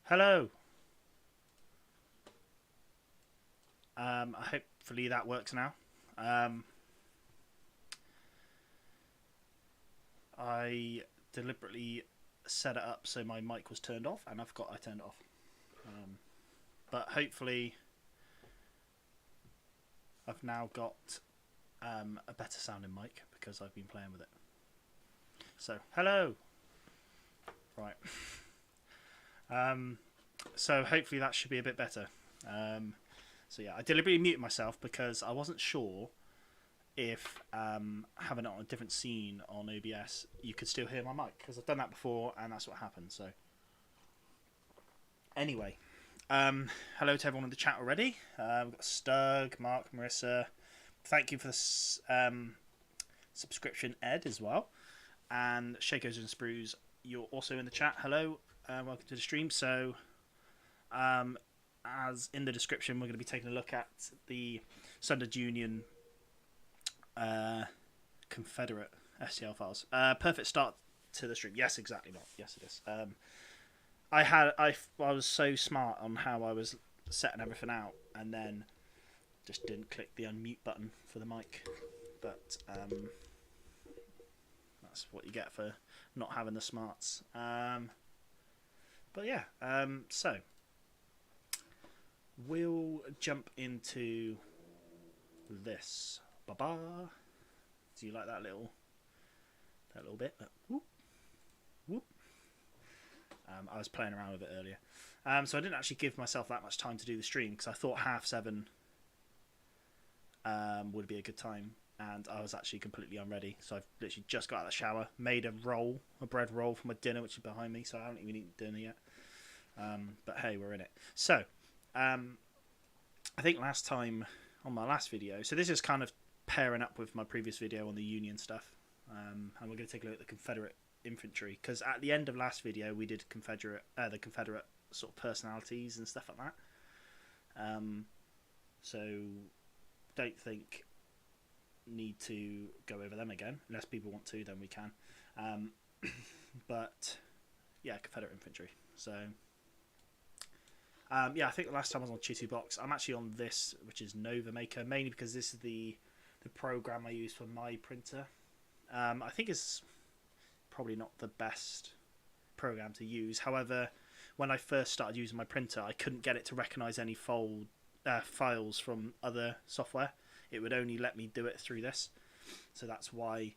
Hello. Hopefully that works now. Um, I deliberately set it up so my mic was turned off, and I turned it off. But hopefully, I've now got a better sounding mic because I've been playing with it. So hello. Right. So hopefully that should be a bit better. So yeah, I deliberately muted myself because I wasn't sure if having it on a different scene on OBS you could still hear my mic, because I've done that before and that's what happened. So anyway, hello to everyone in the chat already. We've got Stug, Mark, Marissa. Thank you for this subscription, Ed, as well. And Shakos and Sprues, you're also in the chat. Hello, welcome to the stream. So as in the description, we're going to be taking a look at the Sundered Union Confederate STL files. Perfect start to the stream. Yes, exactly not. Yes, it is. I was so smart on how I was setting everything out, and then just didn't click the unmute button for the mic. But that's what you get for not having the smarts. But yeah, so we'll jump into this. Ba-ba. Do you like that little bit? Whoop, whoop. I was playing around with it earlier. So I didn't actually give myself that much time to do the stream because I thought 7:30 would be a good time, and I was actually completely unready. So I've literally just got out of the shower, made a bread roll for my dinner, which is behind me, so I haven't even eaten dinner yet. But hey, we're in it. So I think last time on my last video, so this is kind of pairing up with my previous video on the Union stuff, and we're going to take a look at the Confederate infantry, because at the end of last video we did the Confederate sort of personalities and stuff like that. So don't think need to go over them again. Unless people want to, then we can. But yeah, Confederate infantry. So yeah, I think the last time I was on Chitu Box. I'm actually on this, which is Nova Maker, mainly because this is the program I use for my printer. I think it's probably not the best program to use. However, when I first started using my printer, I couldn't get it to recognize any files from other software. It would only let me do it through this. So that's why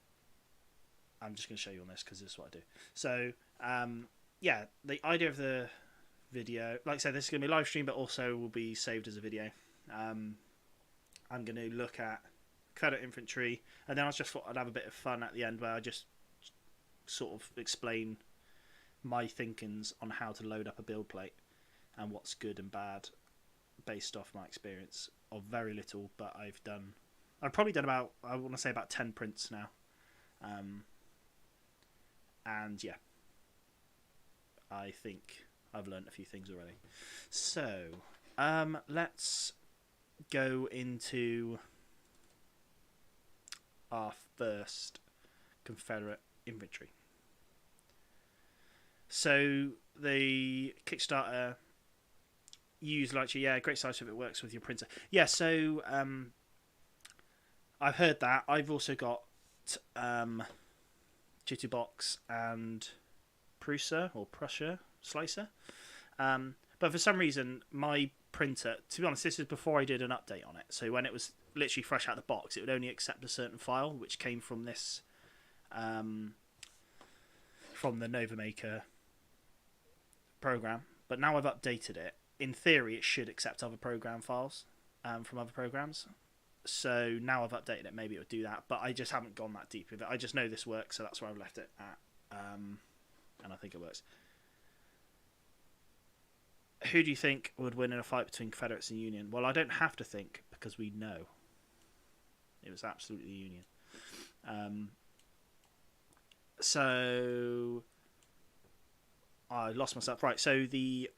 I'm just going to show you on this, because this is what I do. So yeah, the idea of the video, like I said, this is going to be a live stream, but also will be saved as a video. I'm going to look at Confederate infantry, and then I just thought I'd have a bit of fun at the end where I just sort of explain my thinkings on how to load up a build plate and what's good and bad based off my experience of very little, but I've probably done about, I want to say about 10 prints now. And yeah, I think I've learned a few things already. So let's go into our first Confederate infantry. So the Kickstarter use great size if it works with your printer. Yeah, so I've heard that. I've also got Jitterbox and Prussia Slicer. But for some reason, my printer, to be honest, this is before I did an update on it. So when it was literally fresh out of the box, it would only accept a certain file, which came from this, from the Nova Maker program. But now I've updated it. In theory, it should accept other program files from other programs. So now I've updated it. Maybe it would do that, but I just haven't gone that deep with it. I just know this works, so that's where I've left it at, and I think it works. Who do you think would win in a fight between Confederates and Union? Well, I don't have to think, because we know it was absolutely Union. So I lost myself. Right, so the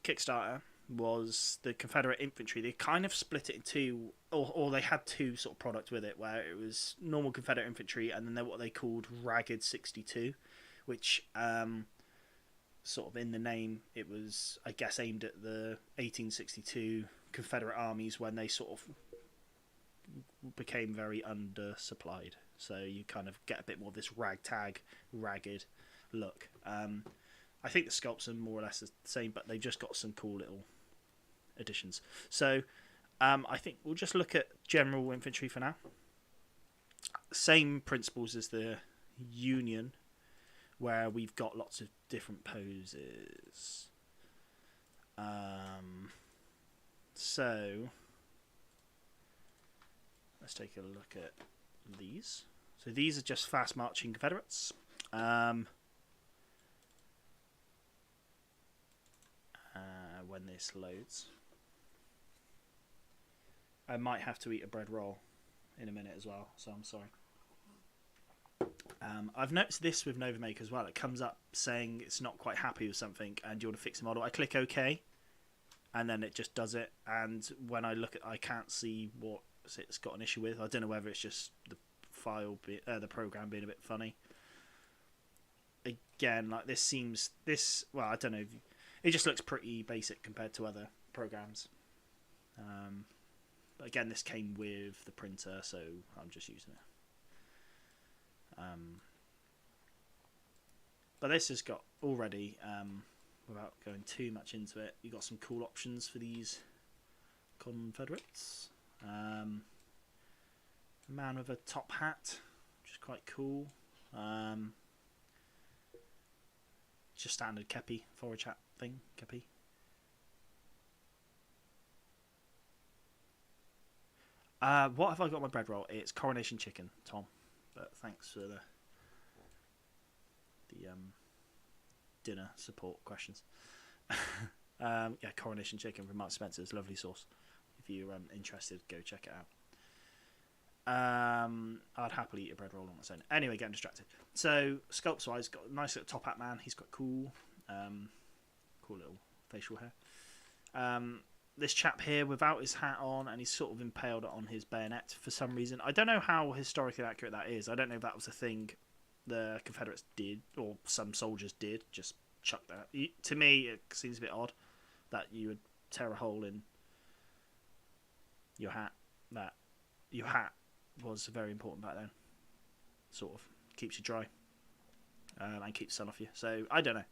Kickstarter was the Confederate infantry. They kind of split it in two, or they had two sort of products with it, where it was normal Confederate infantry and then what they called Ragged 62, which sort of in the name, it was, I guess, aimed at the 1862 Confederate armies when they sort of became very undersupplied. So you kind of get a bit more of this ragtag, ragged look. I think the sculpts are more or less the same, but they've just got some cool little additions. So I think we'll just look at general infantry for now. Same principles as the Union, where we've got lots of different poses. So let's take a look at these. So these are just fast marching Confederates. When this loads, I might have to eat a bread roll in a minute as well, so I'm sorry. I've noticed this with Nova Maker as well. It comes up saying it's not quite happy with something and you want to fix the model. I click OK, and then it just does it. And when I look at, I can't see what it's got an issue with. I don't know whether it's just the the program being a bit funny. Again, like well, I don't know. It just looks pretty basic compared to other programs. But again, this came with the printer, so I'm just using it. But this has got already, without going too much into it, you've got some cool options for these Confederates. Man with a top hat, which is quite cool. Just standard kepi, forage hat thing, kepi. What have I got on my bread roll? It's coronation chicken, Tom. But thanks for the dinner support questions. Yeah, coronation chicken from Mark Spencer's, lovely sauce. If you're interested, go check it out. I'd happily eat a bread roll on its own. Anyway, getting distracted. So sculpts wise, got a nice little top hat man. He's got cool little facial hair. This chap here without his hat on, and he's sort of impaled on his bayonet for some reason. I don't know how historically accurate that is. I don't know if that was a thing the Confederates did, or some soldiers did, just chuck that. To me, it seems a bit odd that you would tear a hole in your hat. That your hat was very important back then. Sort of keeps you dry and keeps the sun off you. So I don't know.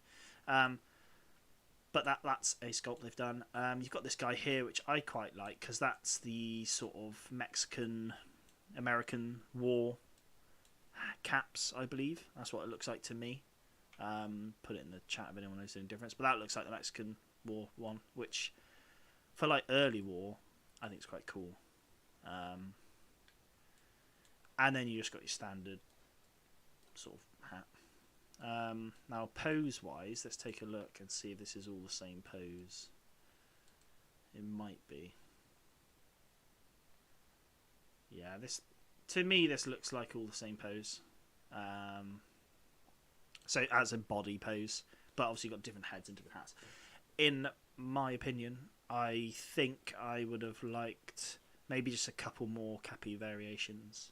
But that's a sculpt they've done. You've got this guy here, which I quite like, because that's the sort of Mexican-American war caps, I believe. That's what it looks like to me. Put it in the chat if anyone knows any difference. But that looks like the Mexican war one, which, for like early war, I think is quite cool. And then you just got your standard sort of hat. Now, pose-wise, let's take a look and see if this is all the same pose. It might be. Yeah, to me, this looks like all the same pose. So, as a body pose, but obviously you've got different heads and different hats. In my opinion, I think I would have liked maybe just a couple more Cappy variations.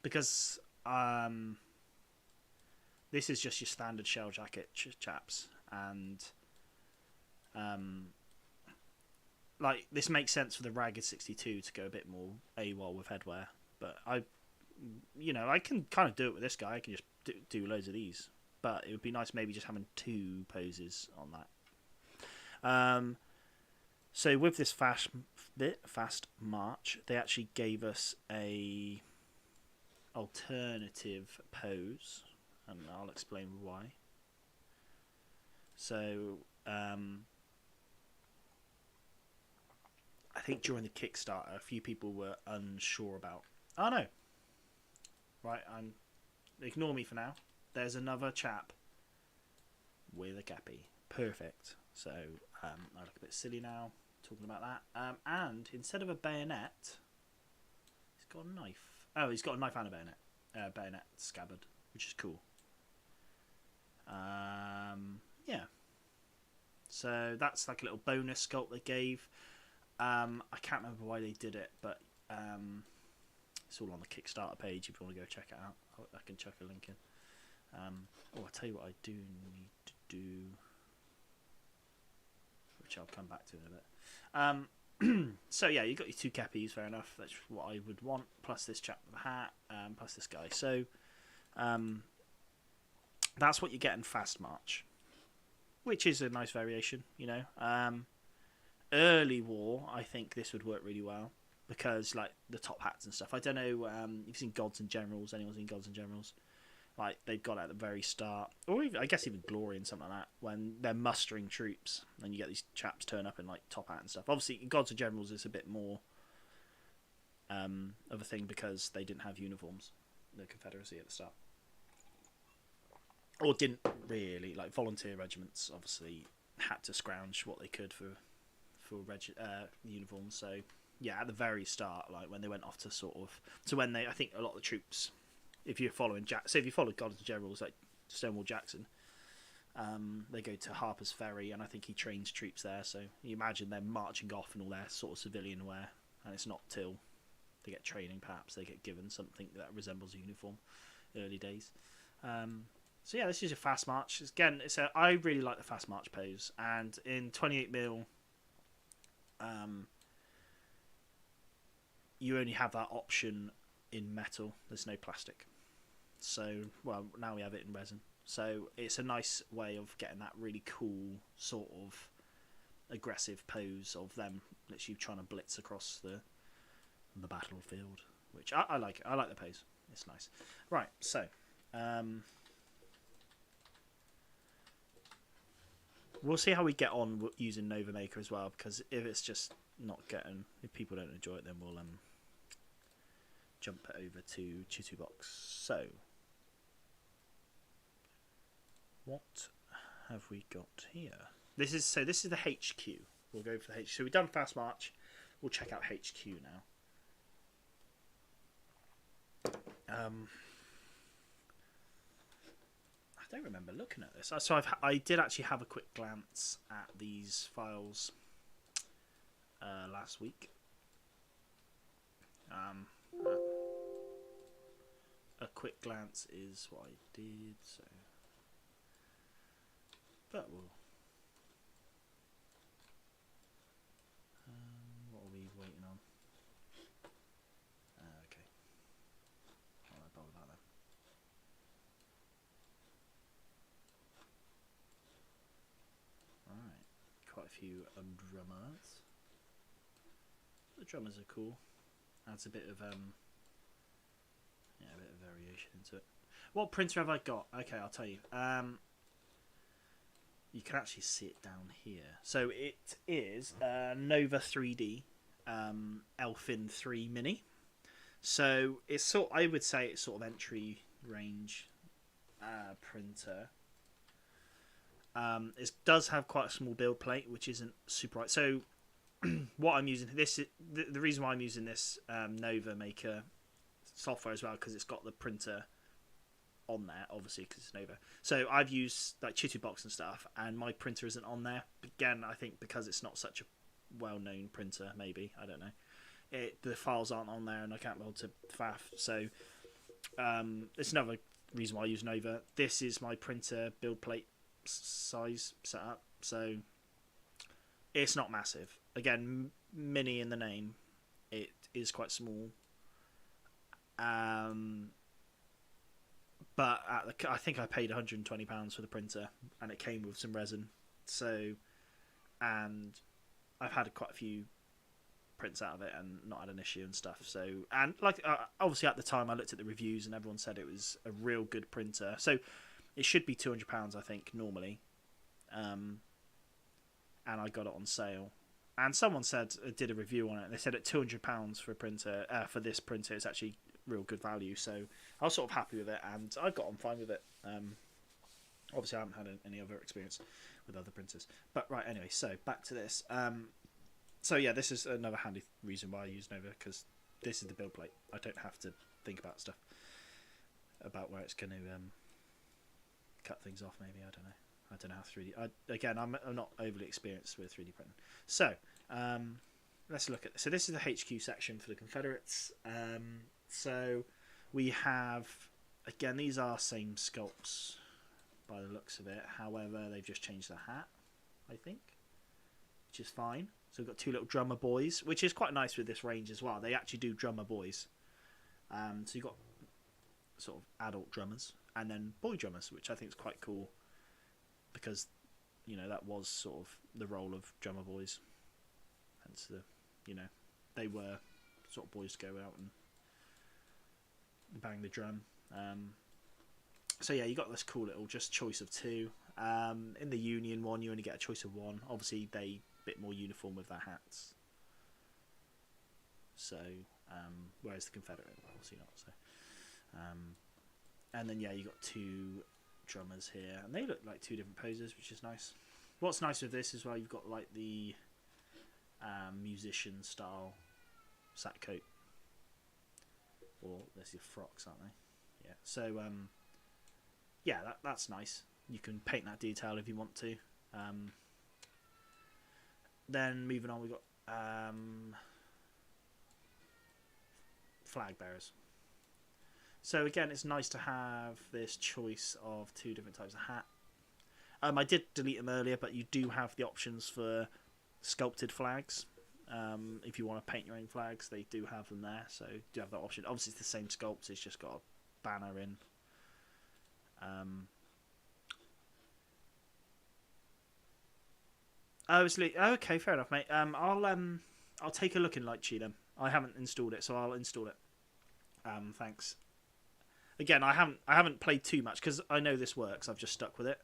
Because this is just your standard shell jacket chaps, and like this makes sense for the Ragged 62 to go a bit more AWOL with headwear, but I can kind of do it with this guy. I can just do loads of these, but it would be nice maybe just having two poses on that. So with this fast march, they actually gave us a alternative pose, and I'll explain why. So I think during the Kickstarter a few people were unsure about, oh no, right, ignore me for now, there's another chap with a cappy, perfect. So I look a bit silly now talking about that, and instead of a bayonet, he's got a knife. Oh, he's got a knife and a bayonet scabbard, which is cool. Yeah. So that's like a little bonus sculpt they gave. I can't remember why they did it, but it's all on the Kickstarter page if you want to go check it out. I can chuck a link in. I'll tell you what I do need to do. which I'll come back to in a bit. So yeah, you got your 2 Kepis, fair enough. That's what I would want. Plus this chap with a hat, plus this guy. So that's what you get in Fast March, which is a nice variation, you know. Early war, I think this would work really well because like the top hats and stuff. I don't know. You've seen Gods and Generals? Anyone's seen Gods and Generals? Like they've got it at the very start, or even, I guess even Glory and something like that, when they're mustering troops, and you get these chaps turn up in like top hat and stuff. Obviously, in Gods and Generals is a bit more of a thing because they didn't have uniforms, the Confederacy at the start, or didn't really. Like volunteer regiments, obviously had to scrounge what they could for uniforms. So yeah, at the very start, like when they went off to I think a lot of the troops, if you're following if you follow Gods and Generals like Stonewall Jackson, they go to Harper's Ferry, and I think he trains troops there. So you imagine them marching off in all their sort of civilian wear, and it's not till they get training, perhaps they get given something that resembles a uniform. Early days. So yeah, this is a Fast March. Again, I really like the Fast March pose, and in 28mm, you only have that option in metal. There's no plastic. So, well, now we have it in resin. So it's a nice way of getting that really cool sort of aggressive pose of them literally trying to blitz across the battlefield, which I like. I like the pose. It's nice. Right, so we'll see how we get on using Nova Maker as well, because if it's just if people don't enjoy it, then we'll jump over to Chitubox. So what have we got here? This is the HQ. We'll go for the HQ. So we've done Fast March. We'll check out HQ now. I don't remember looking at this. So I did actually have a quick glance at these files last week. A quick glance is what I did. So, but we'll. What are we waiting on? Okay. I'll not bother about that. Right, quite a few drummers. The drummers are cool. Adds a bit of a bit of variation into it. What printer have I got? Okay, I'll tell you. You can actually see it down here. So it is Nova 3D Elfin 3 Mini. So it's I would say it's sort of entry range printer. It does have quite a small build plate, which isn't super right. So what I'm using the reason why I'm using this Nova Maker software as well, because it's got the printer on there, obviously, because it's Nova. So I've used like Chitubox and stuff, and my printer isn't on there. Again, I think because it's not such a well-known printer, maybe, I don't know. The files aren't on there, and I can't be able to faff. So it's another reason why I use Nova. This is my printer build plate size setup, so it's not massive. Again, mini in the name. It is quite small. But I think I paid £120 for the printer, and it came with some resin. So, and I've had quite a few prints out of it and not had an issue and stuff. So, and like obviously at the time I looked at the reviews and everyone said it was a real good printer. So it should be £200, I think, normally. And I got it on sale. And someone did a review on it. And they said at £200 for a printer, for this printer, it's actually real good value. So I was sort of happy with it, and I got on fine with it. Obviously, I haven't had any other experience with other printers. But right, anyway, so back to this. So yeah, this is another handy reason why I use Nova, because this is the build plate. I don't have to think about stuff about where it's going to cut things off. Maybe I don't know. I don't know how 3D. Again, I'm not overly experienced with 3D printing. So let's look at this. So this is the HQ section for the Confederates. So we have, again, these are same sculpts by the looks of it. However, they've just changed the hat, I think. which is fine. So we've got 2 little drummer boys, which is quite nice with this range as well. They actually do drummer boys. So you've got sort of adult drummers and then boy drummers, which I think is quite cool because, you know, that was sort of the role of drummer boys. Hence the, you know, they were sort of boys to go out and bang the drum. So yeah, you got this cool little just choice of 2. In the Union one, you only get a choice of 1. Obviously, they a bit more uniform with their hats. So, whereas the Confederate, obviously not. So, and then yeah, you got 2 drummers here, and they look like 2 different poses, which is nice. What's nice with this as well, you've got like the musician style sack coat, or there's your frocks, aren't they? Yeah. So yeah, that's nice. You can paint that detail if you want to. Then moving on, we've got flag bearers. So again, it's nice to have this choice of 2 different types of hat. I did delete them earlier, but you do have the options for sculpted flags. If you want to paint your own flags, they do have them there, so you do have that option. Obviously, it's the same sculpt, it's just got a banner in. Okay, fair enough, mate. I'll take a look in Lightsheet then. I haven't installed it, so I'll install it. Thanks. Again, I haven't played too much because I know this works. I've just stuck with it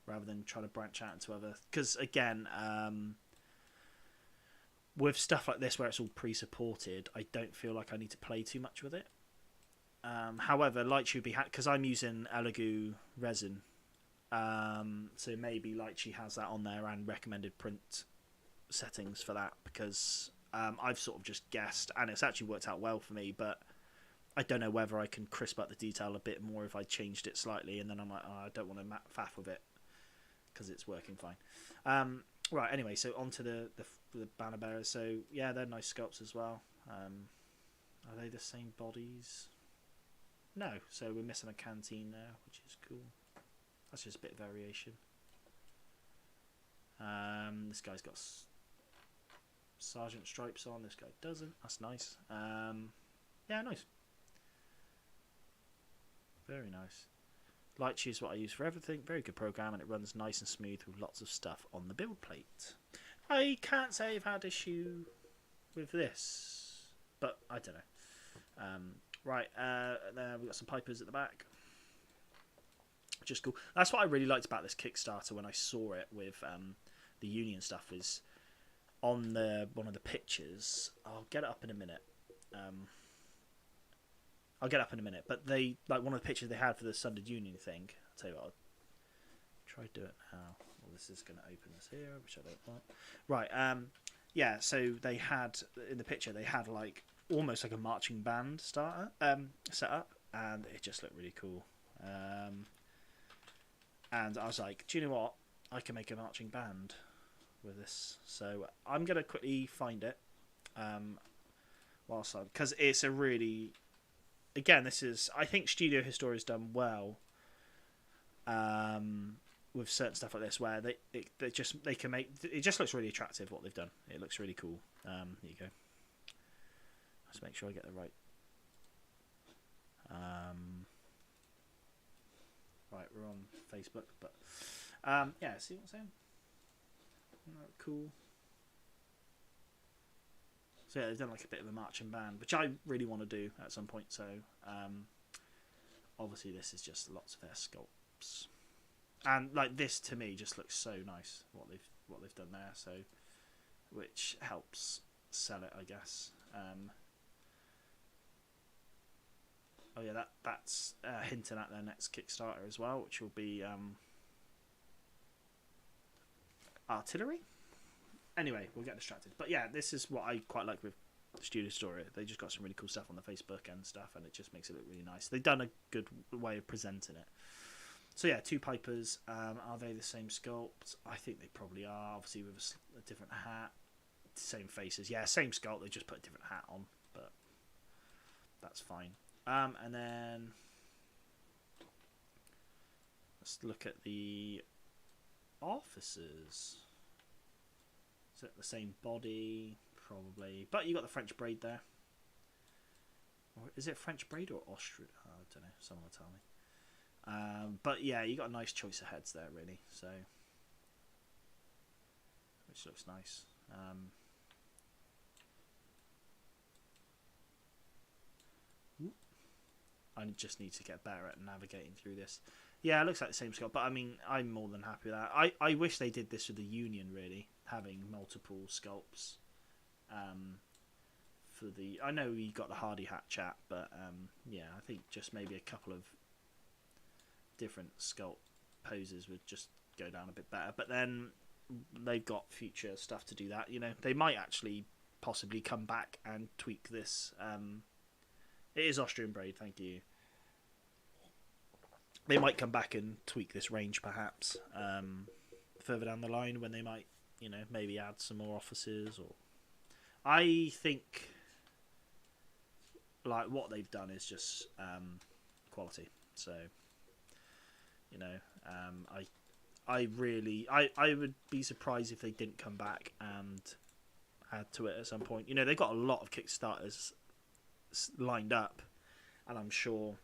rather than trying to branch out into other. Because again, with stuff like this where it's all pre-supported, I don't feel like I need to play too much with it. However, Lightsheet would be because I'm using Elegoo Resin. So maybe Lightsheet has that on there and recommended print settings for that, because I've sort of just guessed and it's actually worked out well for me, but I don't know whether I can crisp up the detail a bit more if I changed it slightly, and then I'm like, oh, I don't want to faff with it because it's working fine. Right, anyway, so on to the banner bearers. So yeah, they're nice sculpts as well. Are they the same bodies? No, so we're missing a canteen there, which is cool. That's just a bit of variation. This guy's got sergeant stripes on. This guy doesn't. That's nice. Yeah, nice. Very nice. Lightsheet is what I use for everything. Very good program, and it runs nice and smooth with lots of stuff on the build plate. I can't say I've had issue with this, but I don't know. Right, there we've got some pipers at the back. Which is cool. That's what I really liked about this Kickstarter when I saw it with the Union stuff, is on one of the pictures. I'll get it up in a minute. But they, like, one of the pictures they had for the Sundered Union thing. I'll tell you what, I'll try to do it now. Well, this is going to open this here, which I don't want. Right, yeah, so they had, in the picture, they had, like, almost like a marching band set up, and it just looked really cool. And I was like, do you know what? I can make a marching band with this. So I'm going to quickly find it. Because it's a really... Again, this is... I think Studio Historia's done well with certain stuff like this, where they can make... It just looks really attractive, what they've done. It looks really cool. There you go. Let's make sure I get the right... Right, we're on Facebook, but yeah, see what I'm saying? Cool. So yeah, they've done like a bit of a marching band, which I really want to do at some point. So obviously this is just lots of their sculpts, and like this to me just looks so nice what they've done there. So which helps sell it, I guess. Oh yeah, that's hinting at their next Kickstarter as well, which will be artillery. Anyway, we'll get distracted. But yeah, this is what I quite like with Studio Story. They just got some really cool stuff on the Facebook and stuff, and it just makes it look really nice. They've done a good way of presenting it. So yeah, 2 pipers. Are they the same sculpt? I think they probably are. Obviously with a different hat, same faces. Yeah, same sculpt. They just put a different hat on, but that's fine. And then let's look at the officers. Is it the same body? Probably. But you got the French braid there. Or is it French braid or Austrian? Oh, I don't know. Someone will tell me. But yeah, you got a nice choice of heads there, really. So, which looks nice. I just need to get better at navigating through this. Yeah, it looks like the same sculpt, but I mean, I'm more than happy with that. I wish they did this with the Union, really, having multiple sculpts. For the, I know you got the Hardy Hat chat, but yeah, I think just maybe a couple of different sculpt poses would just go down a bit better. But then they've got future stuff to do that. You know, they might actually possibly come back and tweak this. It is Austrian braid, thank you. They might come back and tweak this range perhaps further down the line when they might, you know, maybe add some more officers. Or I think like what they've done is just quality. So, you know, I would be surprised if they didn't come back and add to it at some point. You know, they've got a lot of Kickstarters lined up, and I'm sure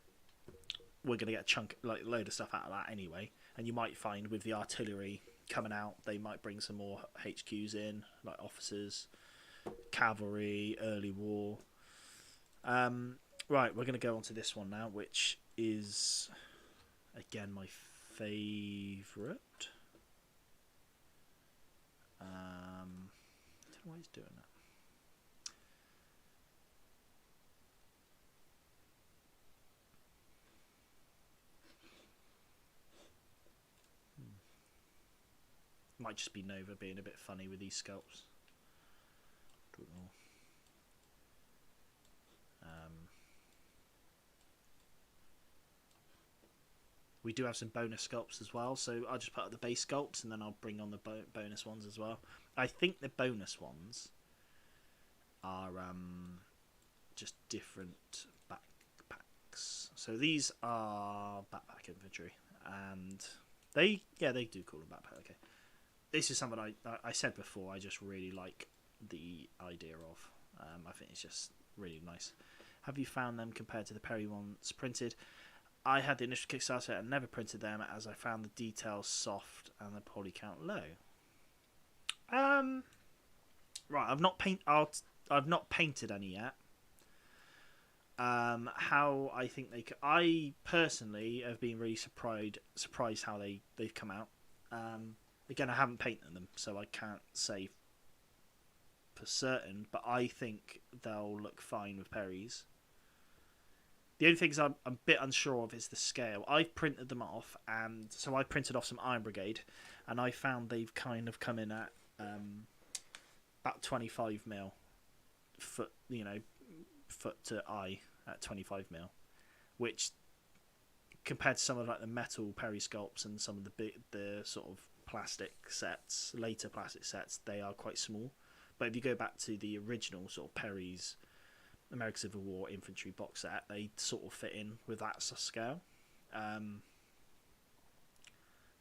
we're going to get a load of stuff out of that anyway. And you might find with the artillery coming out, they might bring some more HQs in, like officers, cavalry, early war. Right, we're going to go on to this one now, which is again my favourite. I don't know why he's doing that. Might just be Nova being a bit funny with these sculpts. Don't know. We do have some bonus sculpts as well, so I'll just put up the base sculpts and then I'll bring on the bonus ones as well. I think the bonus ones are just different backpacks. So these are backpack infantry, and they do call them backpack. Okay. This is something I said before. I just really like the idea of. I think it's just really nice. Have you found them compared to the Perry ones printed? I had the initial Kickstarter and never printed them as I found the details soft and the poly count low. Right, I've not painted any yet. How I think I personally have been really surprised how they've come out. Again, I haven't painted them, so I can't say for certain, but I think they'll look fine with Perry's. The only things I'm a bit unsure of is the scale. I've printed them off, and so I printed off some Iron Brigade, and I found they've kind of come in at about 25mm foot, foot to eye at 25mm, which compared to some of like the metal Perry sculpts and some of the sort of later plastic sets, they are quite small. But if you go back to the original sort of Perry's American Civil War infantry box set, they sort of fit in with that scale.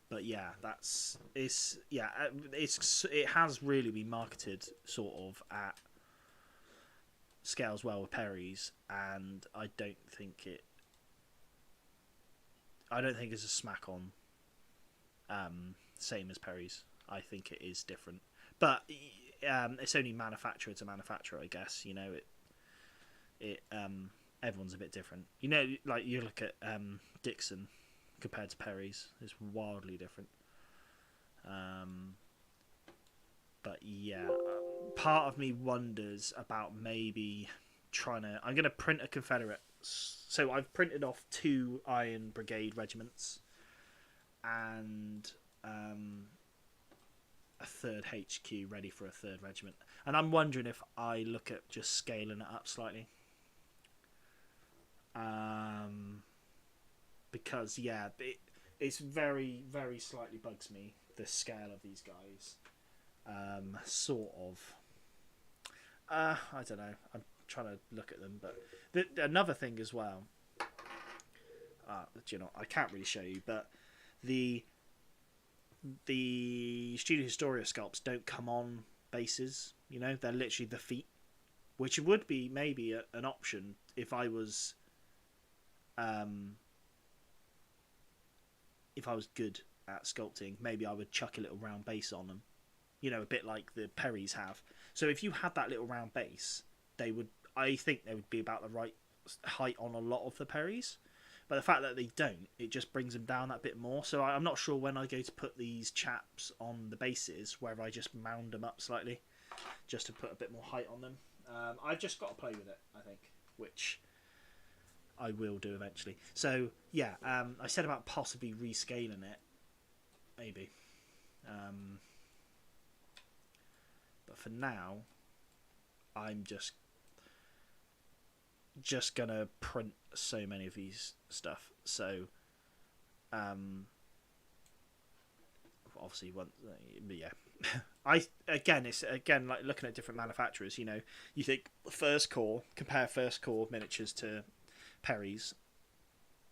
But yeah, it has really been marketed sort of at scales well with Perry's, and I don't think it's a smack on same as Perry's. I think it is different, but it's only manufacturer to manufacturer, I guess. You know, everyone's a bit different. You know, like you look at Dixon compared to Perry's, it's wildly different. But yeah, part of me wonders about maybe I'm going to print a Confederate. So I've printed off 2 Iron Brigade regiments and a 3rd HQ ready for a 3rd regiment. And I'm wondering if I look at just scaling it up slightly. Because yeah, it's very, very slightly bugs me, the scale of these guys. Sort of. I don't know. I'm trying to look at them, but another thing as well. I can't really show you, but the Studio Historia sculpts don't come on bases. You know, they're literally the feet, which would be maybe an option if I was good at sculpting. Maybe I would chuck a little round base on them, you know, a bit like the Perrys have. So if you had that little round base, I think they would be about the right height on a lot of the Perrys. But the fact that they don't, it just brings them down that bit more. So I'm not sure when I go to put these chaps on the bases, whether I just mound them up slightly, just to put a bit more height on them. I've just got to play with it, I think, which I will do eventually. So yeah, I said about possibly rescaling it, maybe. But for now, I'm just gonna print so many of these stuff. So obviously one, but yeah. It's like looking at different manufacturers. You know, you think compare first core miniatures to Perry's.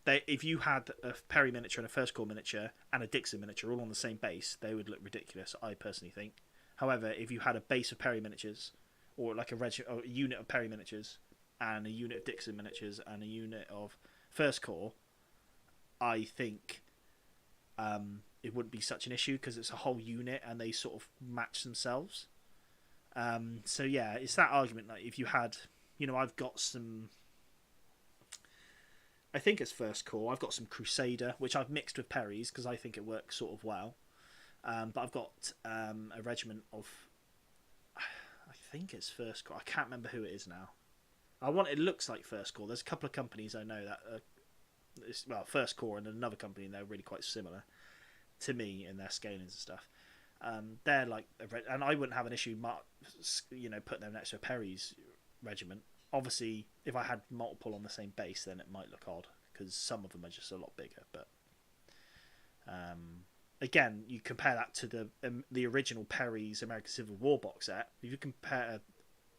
If you had a Perry miniature and a first core miniature and a Dixon miniature all on the same base, they would look ridiculous, I personally think. However, if you had a base of Perry miniatures, or like a unit of Perry miniatures and a unit of Dixon miniatures and a unit of first core, I think it wouldn't be such an issue because it's a whole unit and they sort of match themselves. So yeah, it's that argument. Like if you had, you know, I've got some, I think it's first core. I've got some Crusader, which I've mixed with Perry's because I think it works sort of well. But I've got a regiment of, I think it's first core. I can't remember who it is now. It looks like first core. There's a couple of companies I know that are, first core and another company, and they're really quite similar to me in their scalings and stuff. They're like, and I wouldn't have an issue, putting them next to a Perry's regiment. Obviously, if I had multiple on the same base, then it might look odd because some of them are just a lot bigger. But again, you compare that to the original Perry's American Civil War box set. If you compare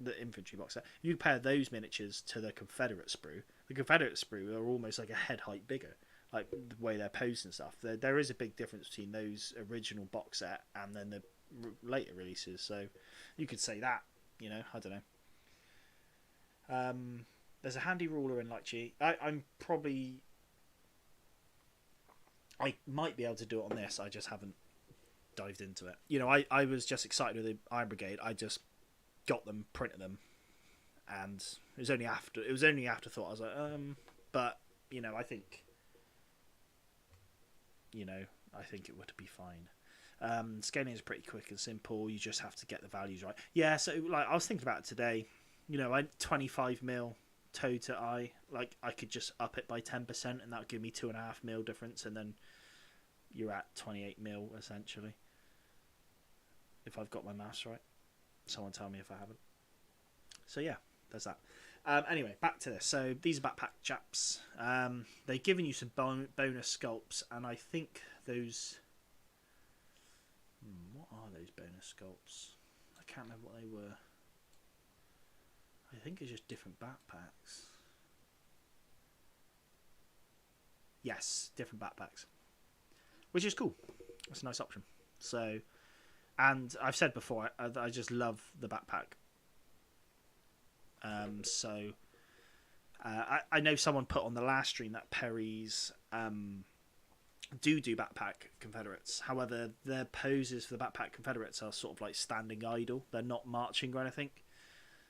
the infantry box set, you compare those miniatures to the Confederate sprue. The Confederate sprue are almost like a head height bigger, like the way they're posed and stuff. There is a big difference between those original box set and then the later releases. So you could say that, you know, I don't know. There's a handy ruler in Lychee. I might be able to do it on this. I just haven't dived into it. You know, I was just excited with the Iron Brigade. I just got them, printed them, and it was only afterthought. I was like, but you know, I think it would be fine. Scaling is pretty quick and simple. You just have to get the values right. Yeah, so like I was thinking about it today. You know, I 25mm toe to eye. Like I could just up it by 10%, and that would give me 2.5mm difference, and then you're at 28mm essentially. If I've got my maths right. Someone tell me if I haven't. So yeah, there's that. Anyway, back to this. So these are backpack chaps. They've given you some bonus sculpts, and I think those. What are those bonus sculpts? I can't remember what they were. I think it's just different backpacks. Yes, different backpacks, which is cool. That's a nice option. So. And I've said before, I just love the backpack. I know someone put on the last stream that Perry's do backpack Confederates. However, their poses for the backpack Confederates are sort of like standing idle. They're not marching or anything.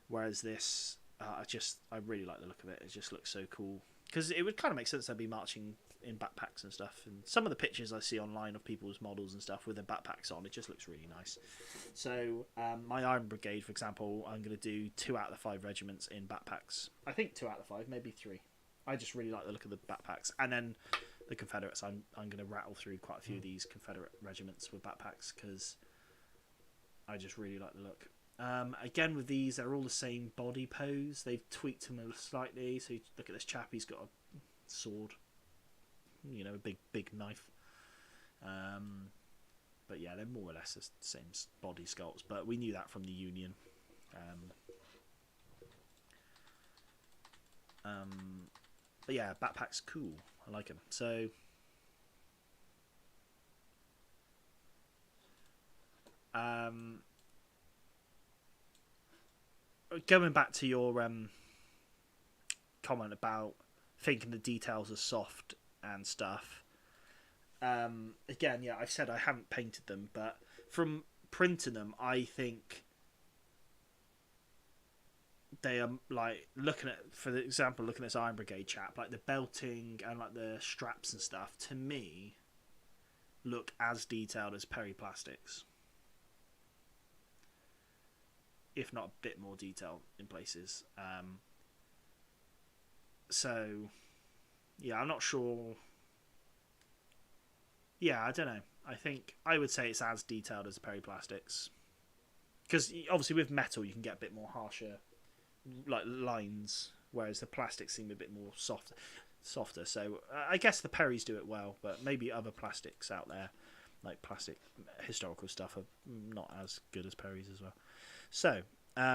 Whereas this, I really like the look of it. It just looks so cool. Because it would kind of make sense they'd be marching in backpacks and stuff, and some of the pictures I see online of people's models and stuff with their backpacks on, it just looks really nice. So my Iron Brigade, for example, I'm going to do 2 out of the 5 regiments in backpacks. I think 2 out of the 5, maybe 3. I just really like the look of the backpacks. And then the Confederates, I'm going to rattle through quite a few of these Confederate regiments with backpacks because I just really like the look. Again, with these, they're all the same body pose. They've tweaked them slightly. So you look at this chap, he's got a sword, you know, a big knife. But yeah, they're more or less the same body sculpts, but we knew that from the Union. But yeah, backpack's cool. I like them. So going back to your comment about thinking the details are soft and stuff. Again, yeah, I've said I haven't painted them, but from printing them, I think they are like looking at, for example, looking at this Iron Brigade chap, like the belting and like the straps and stuff. To me, look as detailed as Periplastics, if not a bit more detail in places. So, yeah, I'm not sure. Yeah, I don't know. I think I would say it's as detailed as the Periplastics, because obviously with metal you can get a bit more harsher like lines, whereas the plastics seem a bit more softer. So I guess the Perrys do it well, but maybe other plastics out there, like plastic historical stuff, are not as good as Perrys as well. So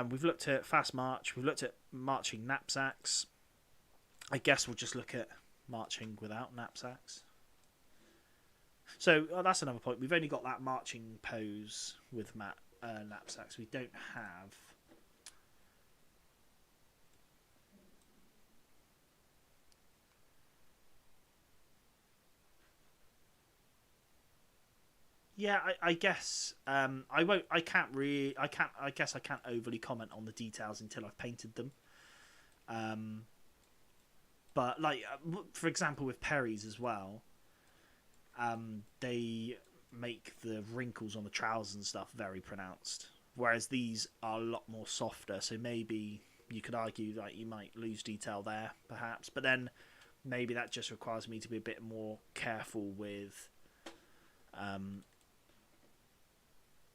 we've looked at fast march, we've looked at marching knapsacks. I guess we'll just look at marching without knapsacks. So that's another point. We've only got that marching pose with knapsacks. We don't have. Yeah, I guess I won't. I can't really. I can't. I guess I can't overly comment on the details until I've painted them. But like, for example, with Perry's as well, they make the wrinkles on the trousers and stuff very pronounced, whereas these are a lot more softer. So maybe you could argue that you might lose detail there, perhaps. But then maybe that just requires me to be a bit more careful with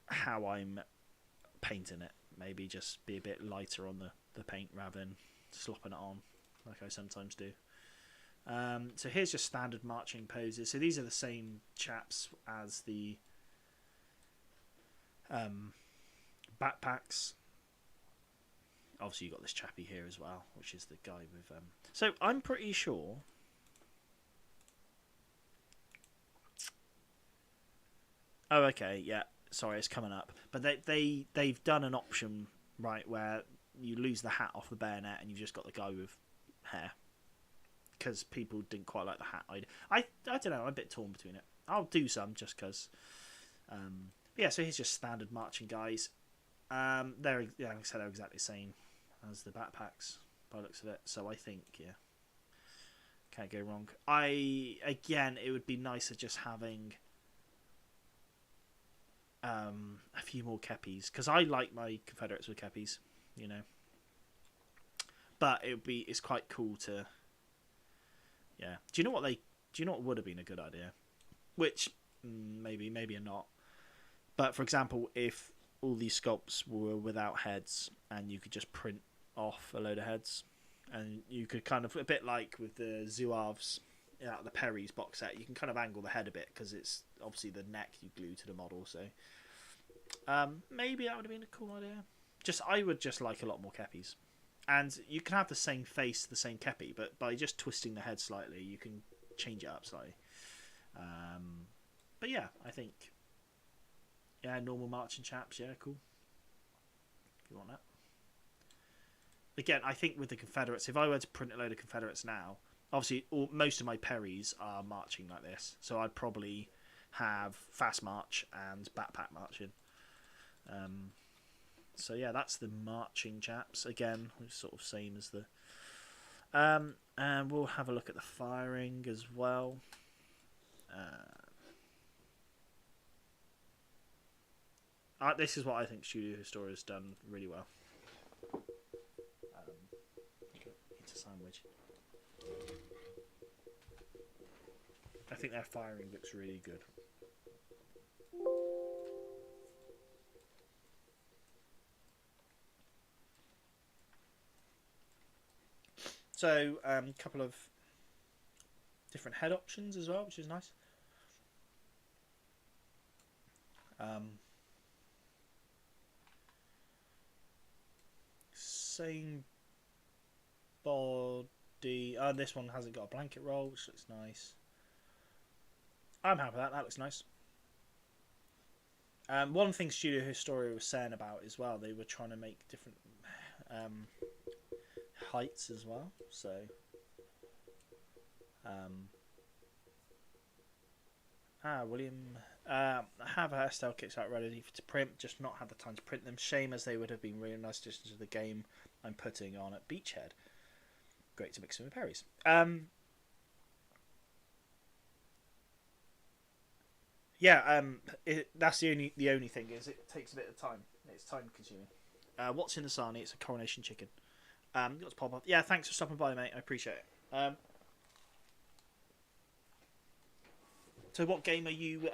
how I'm painting it. Maybe just be a bit lighter on the paint rather than slopping it on like I sometimes do. So here's just standard marching poses. So these are the same chaps as the backpacks. Obviously you've got this chappy here as well, which is the guy with so I'm pretty sure oh okay, yeah, sorry, it's coming up. But they've done an option, right, where you lose the hat off the bayonet and you've just got the guy with hair, because people didn't quite like the hat idea. I don't know, I'm a bit torn between it. I'll do some just because. Yeah, so here's just standard marching guys. They're, yeah, like I said, they're exactly the same as the backpacks by the looks of it. So I think, yeah, can't go wrong. Again, it would be nicer just having a few more keppies, because I like my Confederates with keppies, you know. But it's quite cool to, yeah. Do you know what would have been a good idea? Which maybe not. But for example, if all these sculpts were without heads and you could just print off a load of heads, and you could kind of, a bit like with the Zouaves out of the Perry's box set, you can kind of angle the head a bit because it's obviously the neck you glue to the model. So maybe that would have been a cool idea. I would just like a lot more keppies. And you can have the same face, the same kepi, but by just twisting the head slightly, you can change it up slightly. But yeah, I think, yeah, normal marching chaps, yeah, cool. If you want that. Again, I think with the Confederates, if I were to print a load of Confederates now, obviously most of my Perrys are marching like this, so I'd probably have fast march and backpack marching. So yeah, that's the marching chaps. Again, sort of same as the. And we'll have a look at the firing as well. This is what I think Studio Historia has done really well. It's a sandwich. I think their firing looks really good. So, a couple of different head options as well, which is nice. Same body. This one hasn't got a blanket roll, which looks nice. I'm happy with that. That looks nice. One thing Studio Historia was saying about as well, they were trying to make different heights as well. So William, I have a STL kits out ready to print, just not had the time to print them. Shame, as they would have been really nice additions to the game I'm putting on at Beachhead. Great to mix them with Perry's. That's the only thing is it takes a bit of time. It's time consuming. What's in the sarnie? It's a coronation chicken. Got to pop up. Yeah, thanks for stopping by, mate. I appreciate it. So what game are you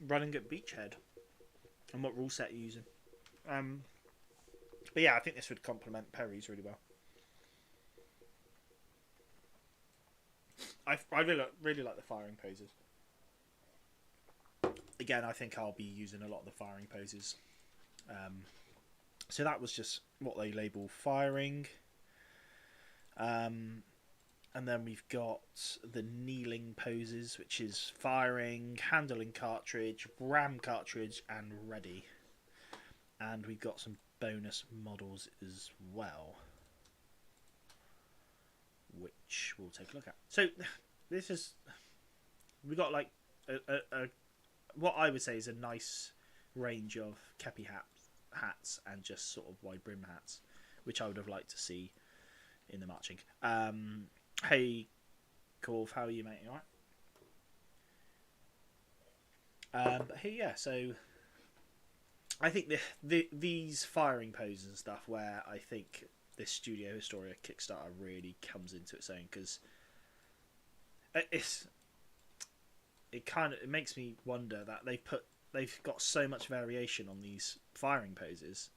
running at Beachhead? And what rule set are you using? But yeah, I think this would complement Perry's really well. I really like the firing poses. Again, I think I'll be using a lot of the firing poses. So that was just what they label firing. And then we've got the kneeling poses, which is firing, handling cartridge, ram cartridge, and ready. And we've got some bonus models as well, which we'll take a look at. So this is, we got like a what I would say is a nice range of kepi hats and just sort of wide brim hats, which I would have liked to see in the marching. Hey, Corv, how are you, mate? You alright? But here, yeah. So I think these firing poses and stuff, where I think this Studio Historia Kickstarter really comes into its own, because it makes me wonder that they've got so much variation on these firing poses.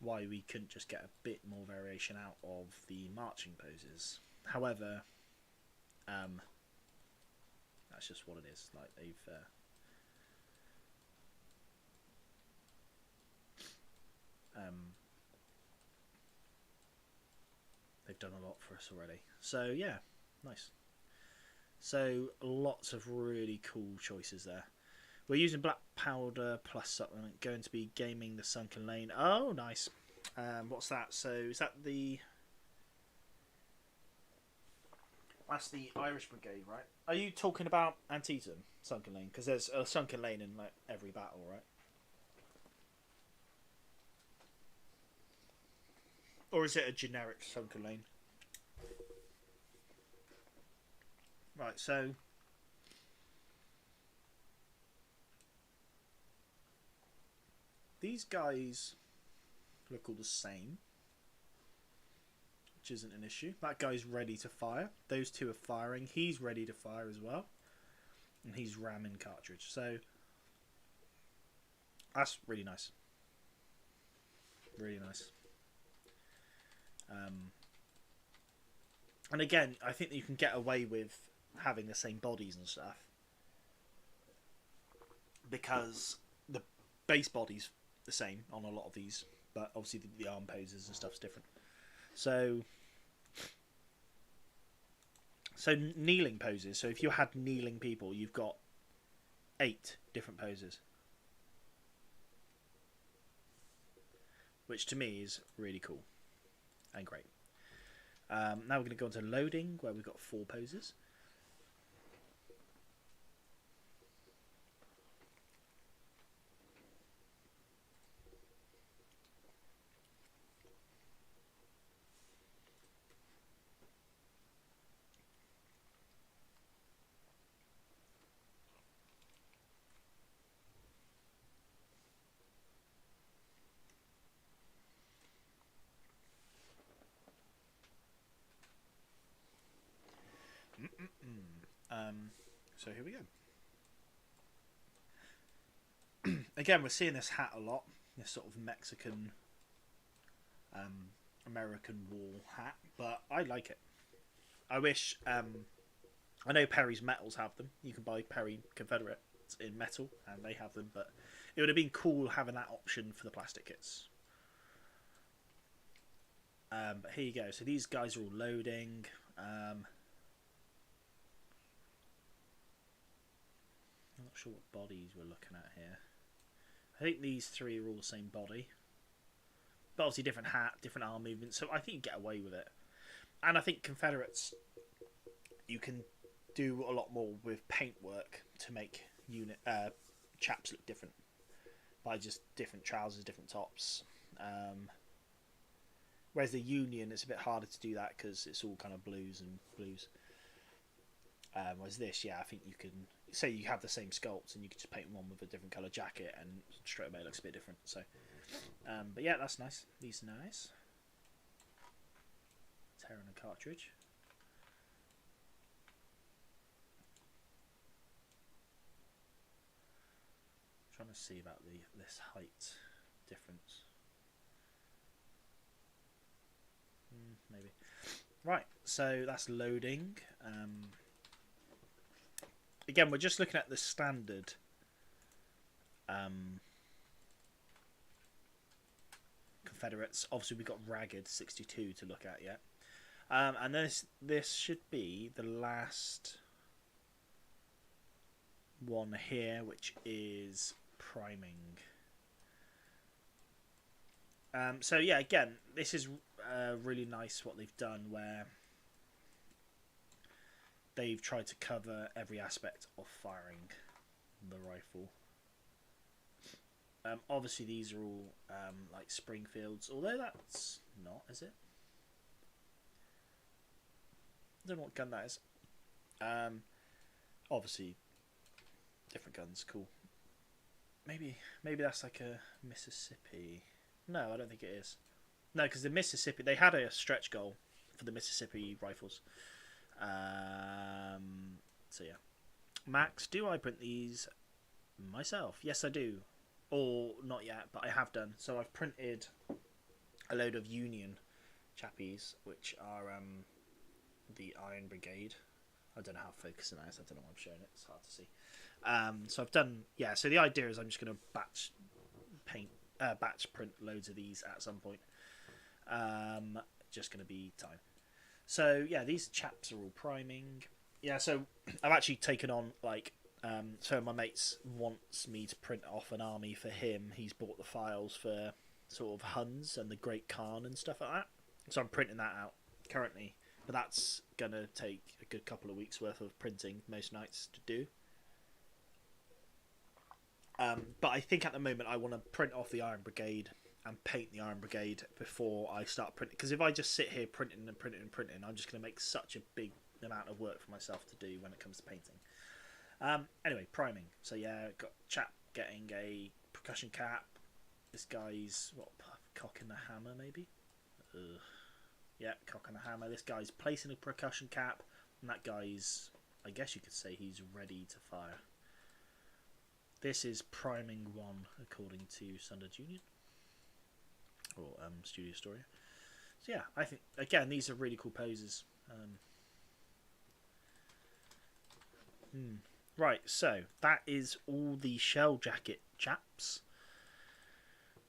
Why we couldn't just get a bit more variation out of the marching poses? However, that's just what it is. Like they've done a lot for us already. So yeah, nice. So lots of really cool choices there. We're using black powder plus supplement. Going to be gaming the Sunken Lane. Oh, nice. What's that? So is that the? That's the Irish Brigade, right? Are you talking about Antietam Sunken Lane? Because there's a Sunken Lane in like every battle, right? Or is it a generic Sunken Lane? Right. So these guys look all the same, which isn't an issue. That guy's ready to fire. Those two are firing. He's ready to fire as well. And he's ramming cartridge. So that's really nice. Really nice. And again, I think that you can get away with having the same bodies and stuff, because the base body's the same on a lot of these, but obviously the arm poses and stuff's different. So kneeling poses. So if you had kneeling people, you've got 8 different poses, which to me is really cool and great. Now we're going to go into loading, where we've got 4 poses. So here we go. Again, we're seeing this hat a lot. This sort of Mexican, American wall hat, but I like it. I wish. I know Perry's Metals have them. You can buy Perry Confederate in metal, and they have them. But it would have been cool having that option for the plastic kits. But here you go. So these guys are all loading. I'm not sure what bodies we're looking at here. I think these 3 are all the same body. but obviously different hat, different arm movement. So I think you get away with it. And I think Confederates, you can do a lot more with paintwork to make chaps look different by just different trousers, different tops. Whereas the Union, it's a bit harder to do that because it's all kind of blues and blues. Whereas this, yeah, I think you can say you have the same sculpts and you can just paint one with a different colour jacket and straight away it looks a bit different. So, but yeah, that's nice. These are nice. Tearing a cartridge. Trying to see about this height difference. Maybe. Right, so that's loading. Again, we're just looking at the standard Confederates. Obviously, we've got Ragged 62 to look at yet. And this should be the last one here, which is priming. So yeah, again, this is really nice what they've done, where they've tried to cover every aspect of firing the rifle. Obviously, these are all like Springfields, although that's not, is it? I don't know what gun that is. Obviously, different guns, cool. Maybe that's like a Mississippi. No, I don't think it is. No, because the Mississippi, they had a stretch goal for the Mississippi rifles. So yeah. Max, do I print these myself? Yes, I do. Or not yet, but I have done. So I've printed a load of Union chappies, which are the Iron Brigade. I don't know how focusing that is. I don't know why I'm showing it. It's hard to see. So I've done, yeah. So the idea is I'm just going to batch print loads of these at some point. Just going to be time. So yeah, these chaps are all priming. Yeah, so I've actually taken on like, so my mates wants me to print off an army for him. He's bought the files for sort of Huns and the Great Khan and stuff like that. So I'm printing that out currently, but that's gonna take a good couple of weeks worth of printing most nights to do. But I think at the moment I want to print off the Iron Brigade and paint the Iron Brigade before I start printing. Because if I just sit here printing and printing and printing, I'm just going to make such a big amount of work for myself to do when it comes to painting. Anyway, priming. So yeah, got chap getting a percussion cap. This guy's, what, cock and a hammer maybe? Yeah, cock and a hammer. This guy's placing a percussion cap. And that guy's, I guess you could say he's ready to fire. This is priming 1 according to Sundered Union. Or Studio Story. So yeah, I think, again, these are really cool poses. Right, so that is all the shell jacket chaps.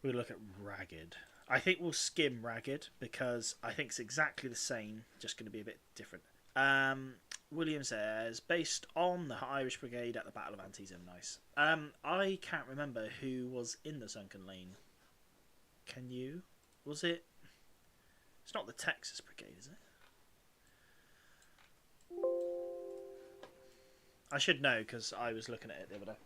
We'll look at Ragged. I think we'll skim Ragged because I think it's exactly the same, just going to be a bit different. William says, based on the Irish Brigade at the Battle of Antietam. Nice. I can't remember who was in the Sunken Lane. Can you? Was it? It's not the Texas Brigade, is it? I should know because I was looking at it the other day.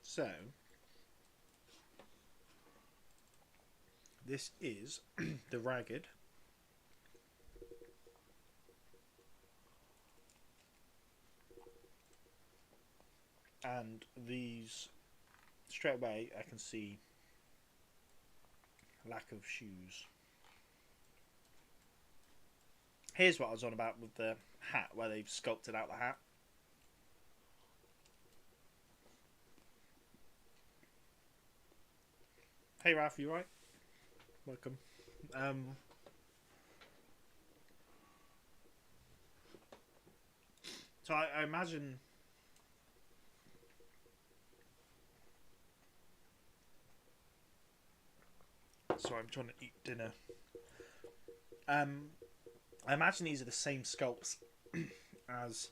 So, this is the Ragged. And these, straight away, I can see lack of shoes. Here's what I was on about with the hat, where they've sculpted out the hat. Hey Ralph, you right? Welcome. So I imagine. Sorry, I'm trying to eat dinner. I imagine these are the same sculpts as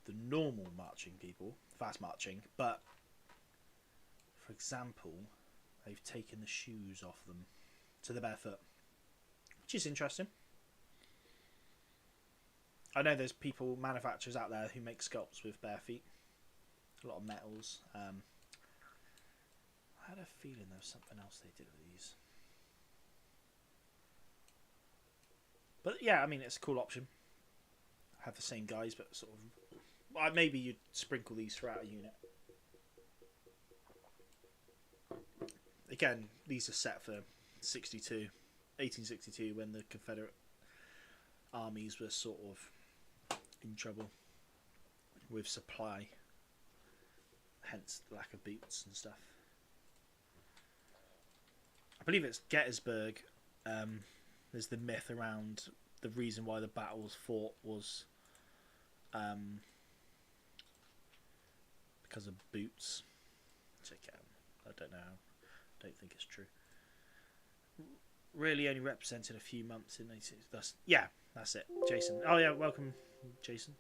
the normal marching people, fast marching, but for example, they've taken the shoes off them to the barefoot, which is interesting. I know there's manufacturers out there who make sculpts with bare feet, a lot of metals. I had a feeling there was something else they did with these. But yeah, I mean, it's a cool option. Have the same guys, but sort of... Well, maybe you'd sprinkle these throughout a unit. Again, these are set for 1862, when the Confederate armies were sort of in trouble with supply. Hence the lack of boots and stuff. I believe it's Gettysburg. There's the myth around the reason why the battle was fought was because of boots. Check it out. I don't know. I don't think it's true. Really only represented a few months in 18... That's it. Jason. Oh yeah, welcome, Jason.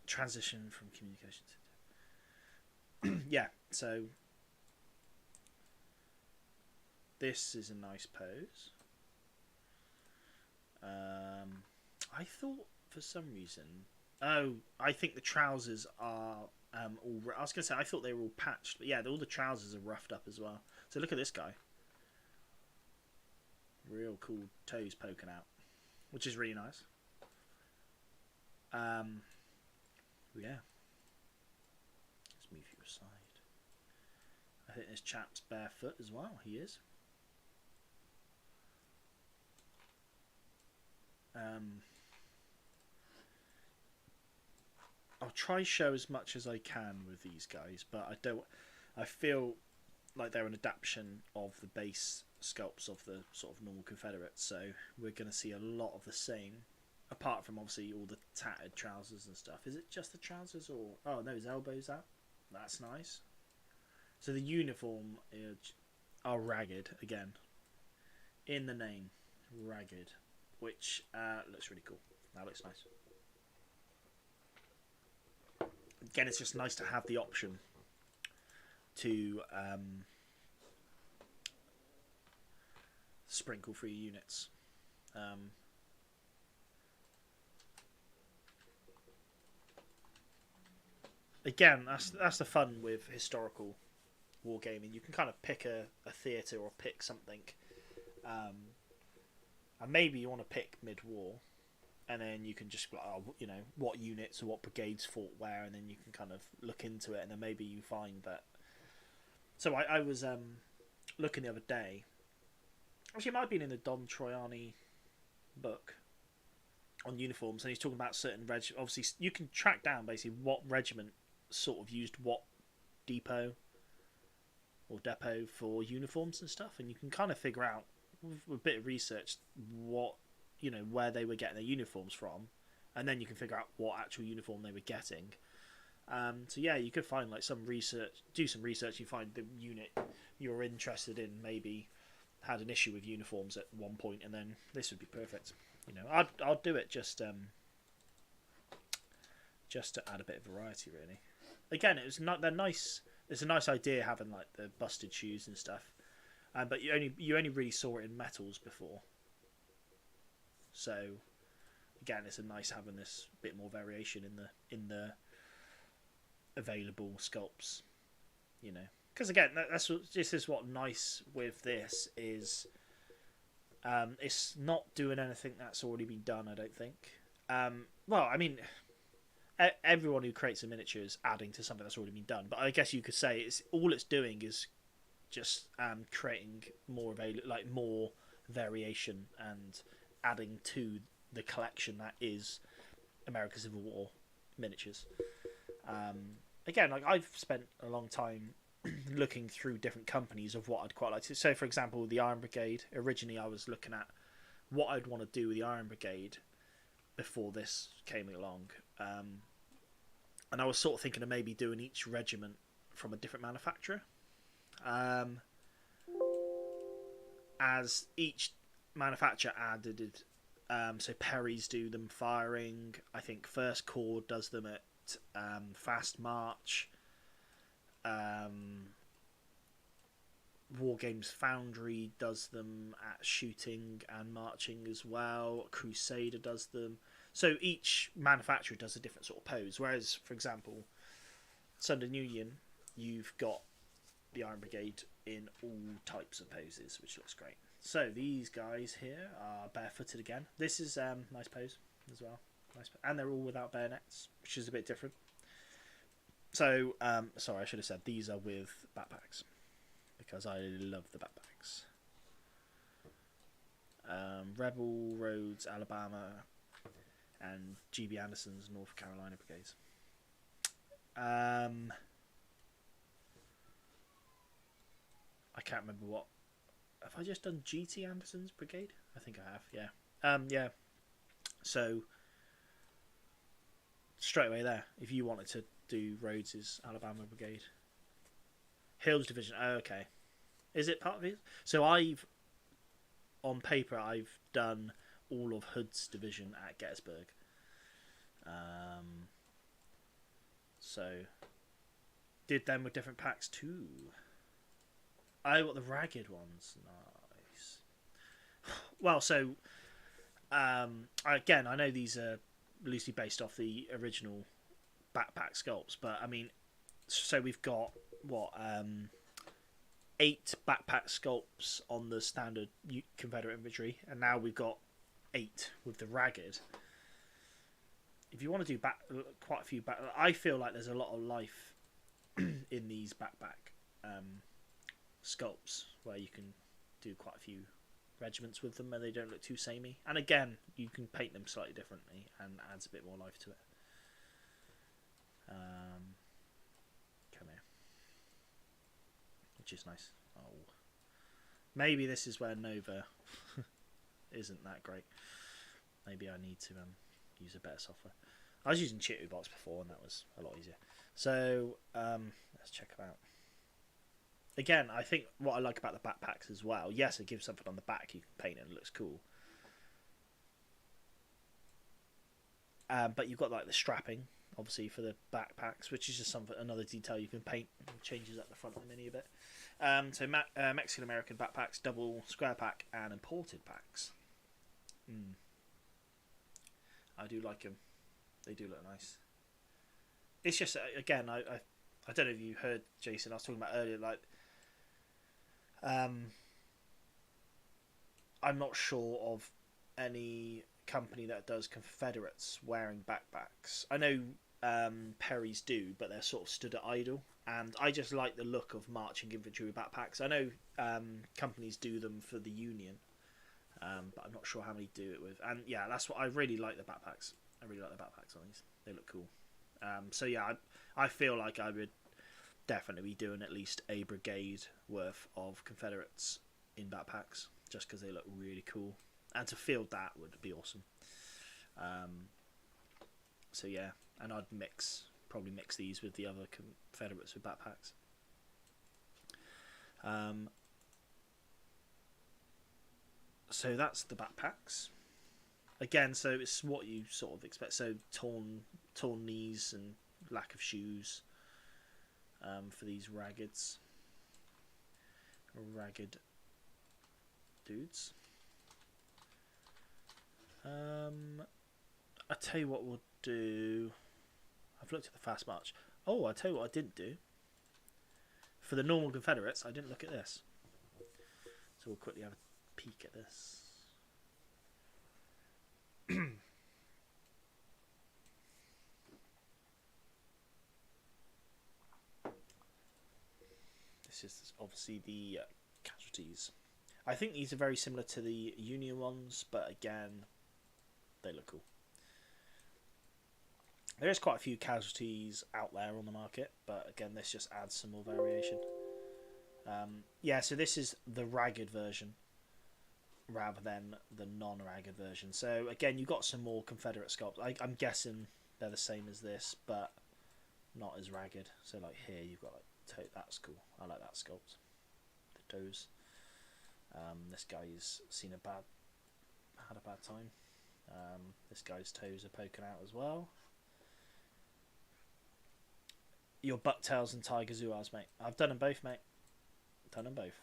Transition from communications. Yeah, so this is a nice pose. I thought for some reason... Oh, I think the trousers are all... I was going to say, I thought they were all patched. But yeah, all the trousers are roughed up as well. So look at this guy. Real cool toes poking out. Which is really nice. Yeah. Let's move you aside. I think this chap's barefoot as well. He is. I'll try show as much as I can with these guys, but I feel like they're an adaptation of the base sculpts of the sort of normal Confederates, so we're going to see a lot of the same, apart from obviously all the tattered trousers and stuff. Is it just the trousers, or... Oh no, his elbows out. That's nice. So the uniform are ragged again. In the name, ragged, which looks really cool. That looks nice. Again, it's just nice to have the option to sprinkle through your units. Again, that's the fun with historical wargaming. You can kind of pick a theatre or pick something, and maybe you want to pick mid-war, and then you can just be like, oh, you know, what units or what brigades fought where, and then you can kind of look into it, and then maybe you find that. So I was looking the other day. Actually, it might have been in the Don Troiani book on uniforms, and he's talking about certain obviously, you can track down basically what regiment sort of used what depot for uniforms and stuff, and you can kind of figure out with a bit of research what, you know, where they were getting their uniforms from, and then you can figure out what actual uniform they were getting. So yeah, you could find like do some research, you find the unit you're interested in maybe had an issue with uniforms at one point, and then this would be perfect. You know, I'd do it just to add a bit of variety, really. Again, they're nice. It's a nice idea having like the busted shoes and stuff, but you only really saw it in metals before. So again, it's a nice having this bit more variation in the available sculpts, you know. Because again, this is what nice with this is. It's not doing anything that's already been done, I don't think. Well, I mean, everyone who creates a miniature is adding to something that's already been done. But I guess you could say it's doing is just creating more more variation and adding to the collection that is American Civil War miniatures. Again, like I've spent a long time looking through different companies of what I'd quite like to. So, for example, the Iron Brigade. Originally, I was looking at what I'd want to do with the Iron Brigade, before this came along. And I was sort of thinking of maybe doing each regiment from a different manufacturer. As each manufacturer added, so Perry's do them firing. I think First Corps does them at Fast March. Wargames Foundry does them at shooting and marching as well. Crusader does them. So each manufacturer does a different sort of pose. Whereas, for example, Sundered Union, you've got the Iron Brigade in all types of poses, which looks great. So these guys here are barefooted again. This is nice pose as well. Nice, and they're all without bayonets, which is a bit different. So, sorry, I should have said these are with backpacks, because I love the backpacks. Rebel, Rhodes, Alabama, and GB Anderson's North Carolina brigades. I can't remember what. Have I just done GT Anderson's brigade? I think I have, yeah. Yeah. So, straight away there, if you wanted to do Rhodes's Alabama brigade. Hill's division, oh, okay. Is it part of it? So on paper, I've done all of Hood's division at Gettysburg. So, did them with different packs too. I got the ragged ones. Nice. Well, so again, I know these are loosely based off the original backpack sculpts, but I mean, so we've got what 8 backpack sculpts on the standard Confederate infantry, and now we've got 8 with the ragged. If you want to do quite a few I feel like there's a lot of life in these backpack sculpts where you can do quite a few regiments with them and they don't look too samey. And again, you can paint them slightly differently and adds a bit more life to it. Come here. Which is nice. Oh, maybe this is where Nova isn't that great. Maybe I need to use a better software. I was using Chitubox before and that was a lot easier. So let's check them out. Again, I think what I like about the backpacks as well, yes, it gives something on the back you can paint and it looks cool. But you've got like the strapping, obviously, for the backpacks, which is just another detail you can paint. It changes up the front of the mini a bit. So Mexican-American backpacks, double square pack, and imported packs. I do like them. They do look nice. It's just, again, I don't know if you heard, Jason, I was talking about earlier, like, I'm not sure of any company that does Confederates wearing backpacks. I know Perry's do, but they're sort of stood at idle, and I just like the look of marching infantry with backpacks. I know companies do them for the Union, but I'm not sure how many do it with. And yeah, that's what I really like the backpacks. I really like the backpacks on these. They look cool. So yeah, I feel like I would definitely be doing at least a brigade worth of Confederates in backpacks, just because they look really cool, and to field that would be awesome. So yeah, and I'd probably mix these with the other Confederates with backpacks. So that's the backpacks. Again, so it's what you sort of expect. So torn knees and lack of shoes for these ragged dudes. I tell you what we'll do. I've looked at the fast march. Oh, I tell you what I didn't do. For the normal Confederates, I didn't look at this. So we'll quickly have a peek at this. This is obviously the casualties. I think these are very similar to the Union ones, but again, they look cool. There is quite a few casualties out there on the market, but again, this just adds some more variation. Yeah, so this is the ragged version rather than the non-ragged version. So again, you've got some more Confederate sculpts. I'm guessing they're the same as this, but not as ragged. So like here, you've got like that's cool. I like that sculpt. The toes. This guy's had a bad time. This guy's toes are poking out as well. Your bucktails and tiger zouaves, mate. I've done them both, mate. Done them both.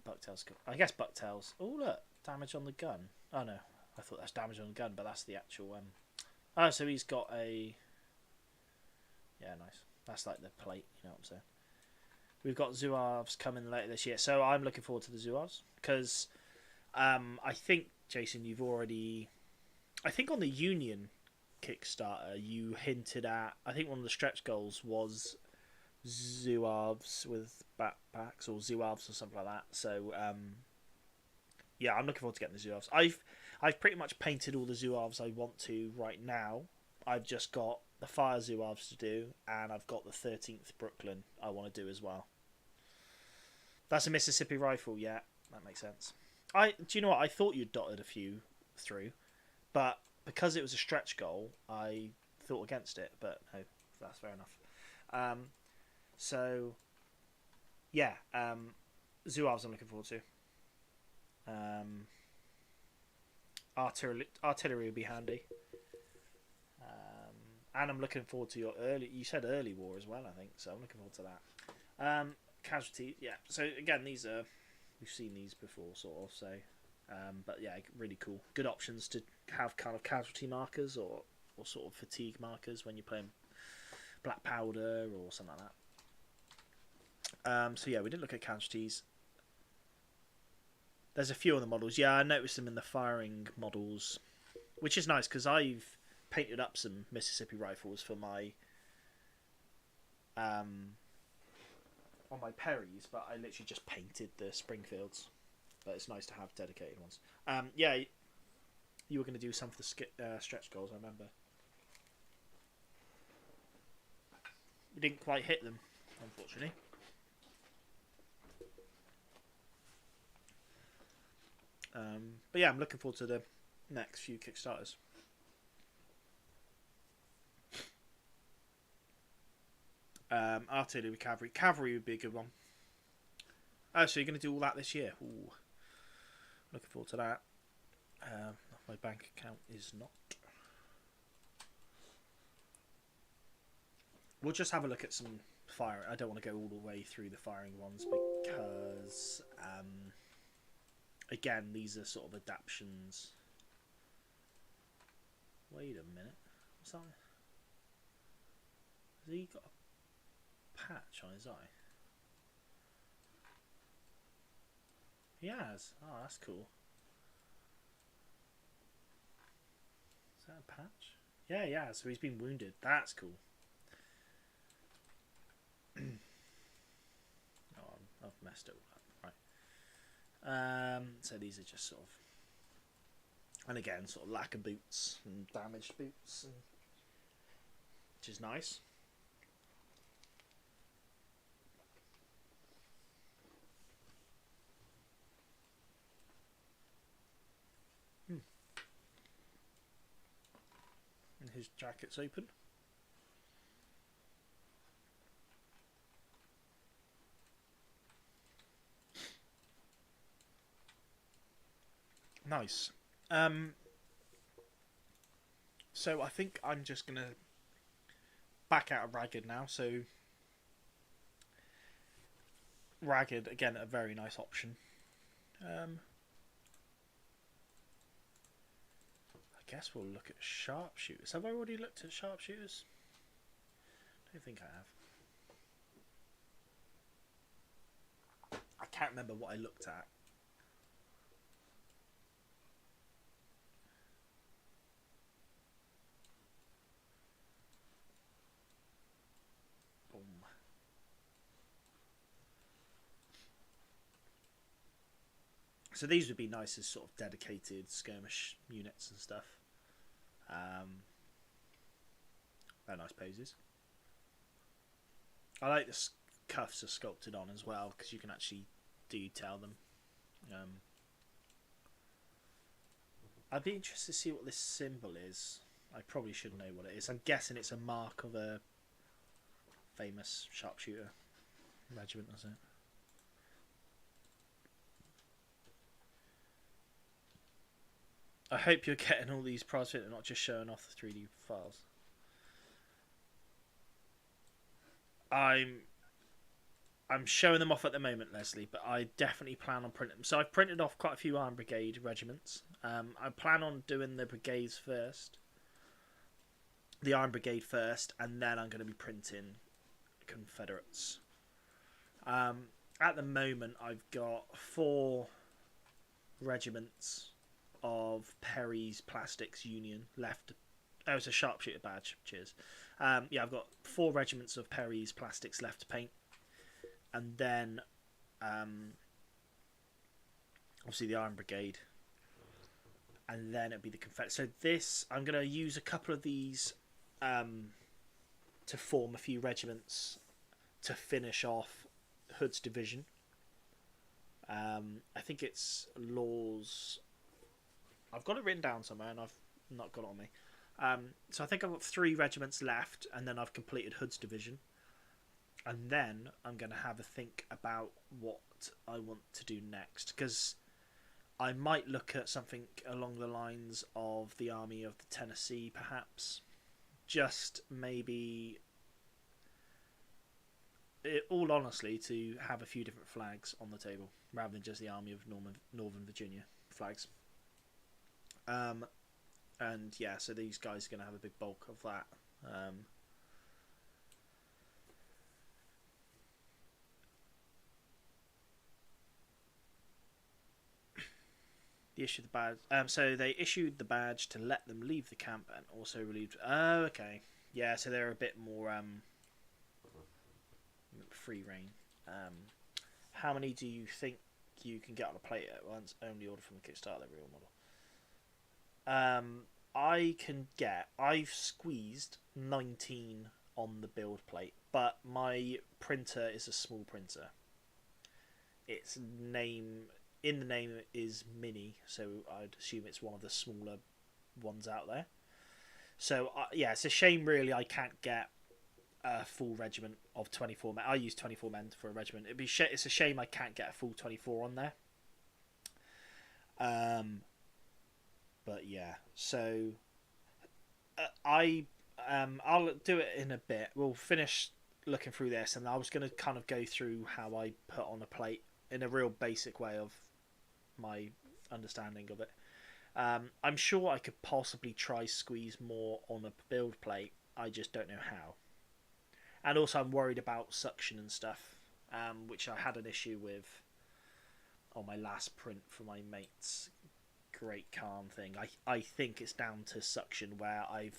Bucktails. I guess bucktails. Oh look, damage on the gun. Oh no, I thought that's damage on the gun, but that's the actual. Oh, so he's got a. Yeah, nice. That's like the plate. You know what I'm saying? We've got zouaves coming later this year, so I'm looking forward to the zouaves because I think Jason, you've already. I think on the Union Kickstarter, you hinted at. I think one of the stretch goals was zouaves with backpacks or zouaves or something like that. So yeah, I'm looking forward to getting the zouaves. I've pretty much painted all the zouaves I want to right now. I've just got the fire zouaves to do, and I've got the 13th Brooklyn I want to do as well. That's a Mississippi rifle, yeah, that makes sense. Do you know what? I thought you'd dotted a few through, but because it was a stretch goal, I thought against it. But no, that's fair enough. So yeah, zouaves I'm looking forward to. Artillery would be handy. And I'm looking forward to your early. You said early war as well, I think. So I'm looking forward to that. Casualty, yeah. So again, we've seen these before, sort of. So, but yeah, really cool. Good options to have kind of casualty markers or sort of fatigue markers when you're playing black powder or something like that. So yeah, we didn't look at casualties. There's a few on the models. Yeah, I noticed them in the firing models, which is nice because I've painted up some Mississippi rifles for my on my Perrys, but I literally just painted the Springfields. But it's nice to have dedicated ones. Yeah, you were going to do some for the stretch goals, I remember. You didn't quite hit them, unfortunately. But yeah, I'm looking forward to the next few Kickstarters. Artillery, cavalry. Cavalry would be a good one. Oh, so you're going to do all that this year? Ooh. Looking forward to that. My bank account is not. We'll just have a look at some fire. I don't want to go all the way through the firing ones because, again, these are sort of adaptations. Wait a minute. What's that? Has he got a patch on his eye? He has. Oh, that's cool. Is that a patch? Yeah, yeah. So he's been wounded. That's cool. Oh, I've messed it all up. Right. So these are just sort of, and again, sort of lacquer boots and damaged boots, which is nice. And his jacket's open. Nice. So I think I'm just gonna back out of Ragged now. So Ragged again, a very nice option. I guess we'll look at sharpshooters. Have I already looked at sharpshooters? I don't think I have. I can't remember what I looked at. Boom. So these would be nice as sort of dedicated skirmish units and stuff. They're nice poses. I like the cuffs are sculpted on as well because you can actually do tell them. I'd be interested to see what this symbol is. I probably should know what it is. I'm guessing it's a mark of a famous sharpshooter regiment, is it? I hope you're getting all these prize and not just showing off the 3D files. I'm showing them off at the moment, Leslie, but I definitely plan on printing them. So I've printed off quite a few Iron Brigade regiments. I plan on doing the brigades first. The Iron Brigade first, and then I'm going to be printing Confederates. At the moment, I've got 4 regiments of Perry's Plastics Union left. Oh, it's a sharpshooter badge. Cheers. Yeah, I've got 4 regiments of Perry's Plastics left to paint, and then obviously the Iron Brigade, and then it'll be the Confederate. So this, I'm going to use a couple of these to form a few regiments to finish off Hood's division. I think it's Law's. I've got it written down somewhere, and I've not got it on me. So I think I've got 3 regiments left, and then I've completed Hood's division. And then I'm going to have a think about what I want to do next, because I might look at something along the lines of the Army of the Tennessee, perhaps. Just maybe, all honestly, to have a few different flags on the table, rather than just the Army of Northern Virginia flags. And yeah, so these guys are going to have a big bulk of that. They issued the badge. So they issued the badge to let them leave the camp and also relieved. Oh, okay. Yeah, so they're a bit more free reign. How many do you think you can get on a plate at once? Only order from the Kickstarter, the real model. I've squeezed 19 on the build plate, but my printer is a small printer. Its name, in the name, is Mini, so I'd assume it's one of the smaller ones out there. So yeah, it's a shame really I can't get a full regiment of 24 men. I use 24 men for a regiment. It's a shame I can't get a full 24 on there. But yeah, so I'll do it in a bit. We'll finish looking through this, and I was going to kind of go through how I put on a plate in a real basic way of my understanding of it. I'm sure I could possibly try squeeze more on a build plate. I just don't know how. And also I'm worried about suction and stuff, which I had an issue with on my last print for my mate's Great Khan thing. I think it's down to suction, where I've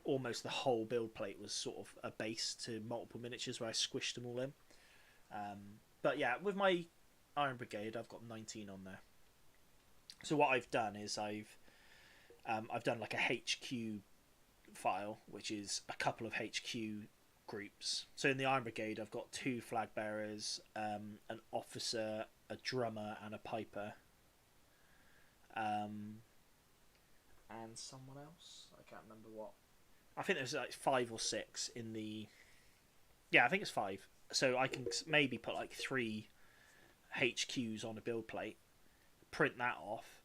almost the whole build plate was sort of a base to multiple miniatures where I squished them all in. But yeah, with my Iron Brigade, I've got 19 on there. So what I've done is I've done like a HQ file, which is a couple of HQ groups. So in the Iron Brigade, I've got 2 flag bearers, an officer, a drummer, and a piper. And someone else, I can't remember what. I think there's like 5 or 6 in the. Yeah, I think it's 5. So I can maybe put like 3 HQs on a build plate, print that off,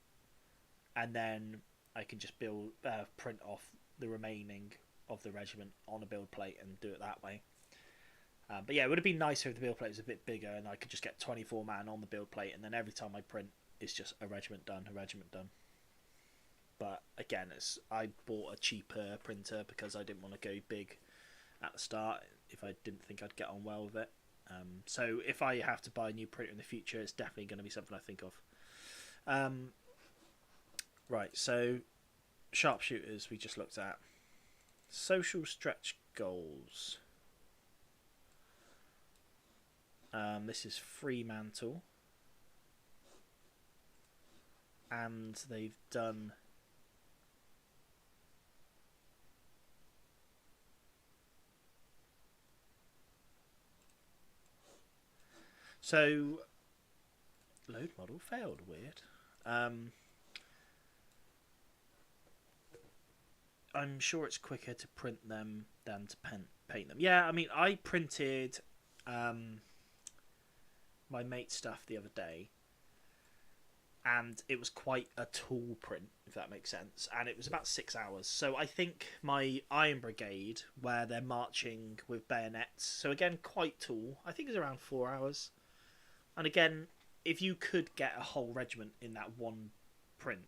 and then I can just print off the remaining of the regiment on a build plate and do it that way. But yeah, it would have been nicer if the build plate was a bit bigger and I could just get 24 man on the build plate, and then every time I print, it's just a regiment done. But again, I bought a cheaper printer because I didn't want to go big at the start if I didn't think I'd get on well with it. So if I have to buy a new printer in the future, it's definitely going to be something I think of. Right, so sharpshooters we just looked at. Social stretch goals. This is Fremantle. And they've done so Load model failed. Weird. I'm sure it's quicker to print them than to paint them. Yeah, I mean, I printed my mate's stuff the other day, and it was quite a tall print, if that makes sense, and it was about 6 hours. So I think my Iron Brigade, where they're marching with bayonets, so again, quite tall, I think it's around 4 hours. And again, if you could get a whole regiment in that one print,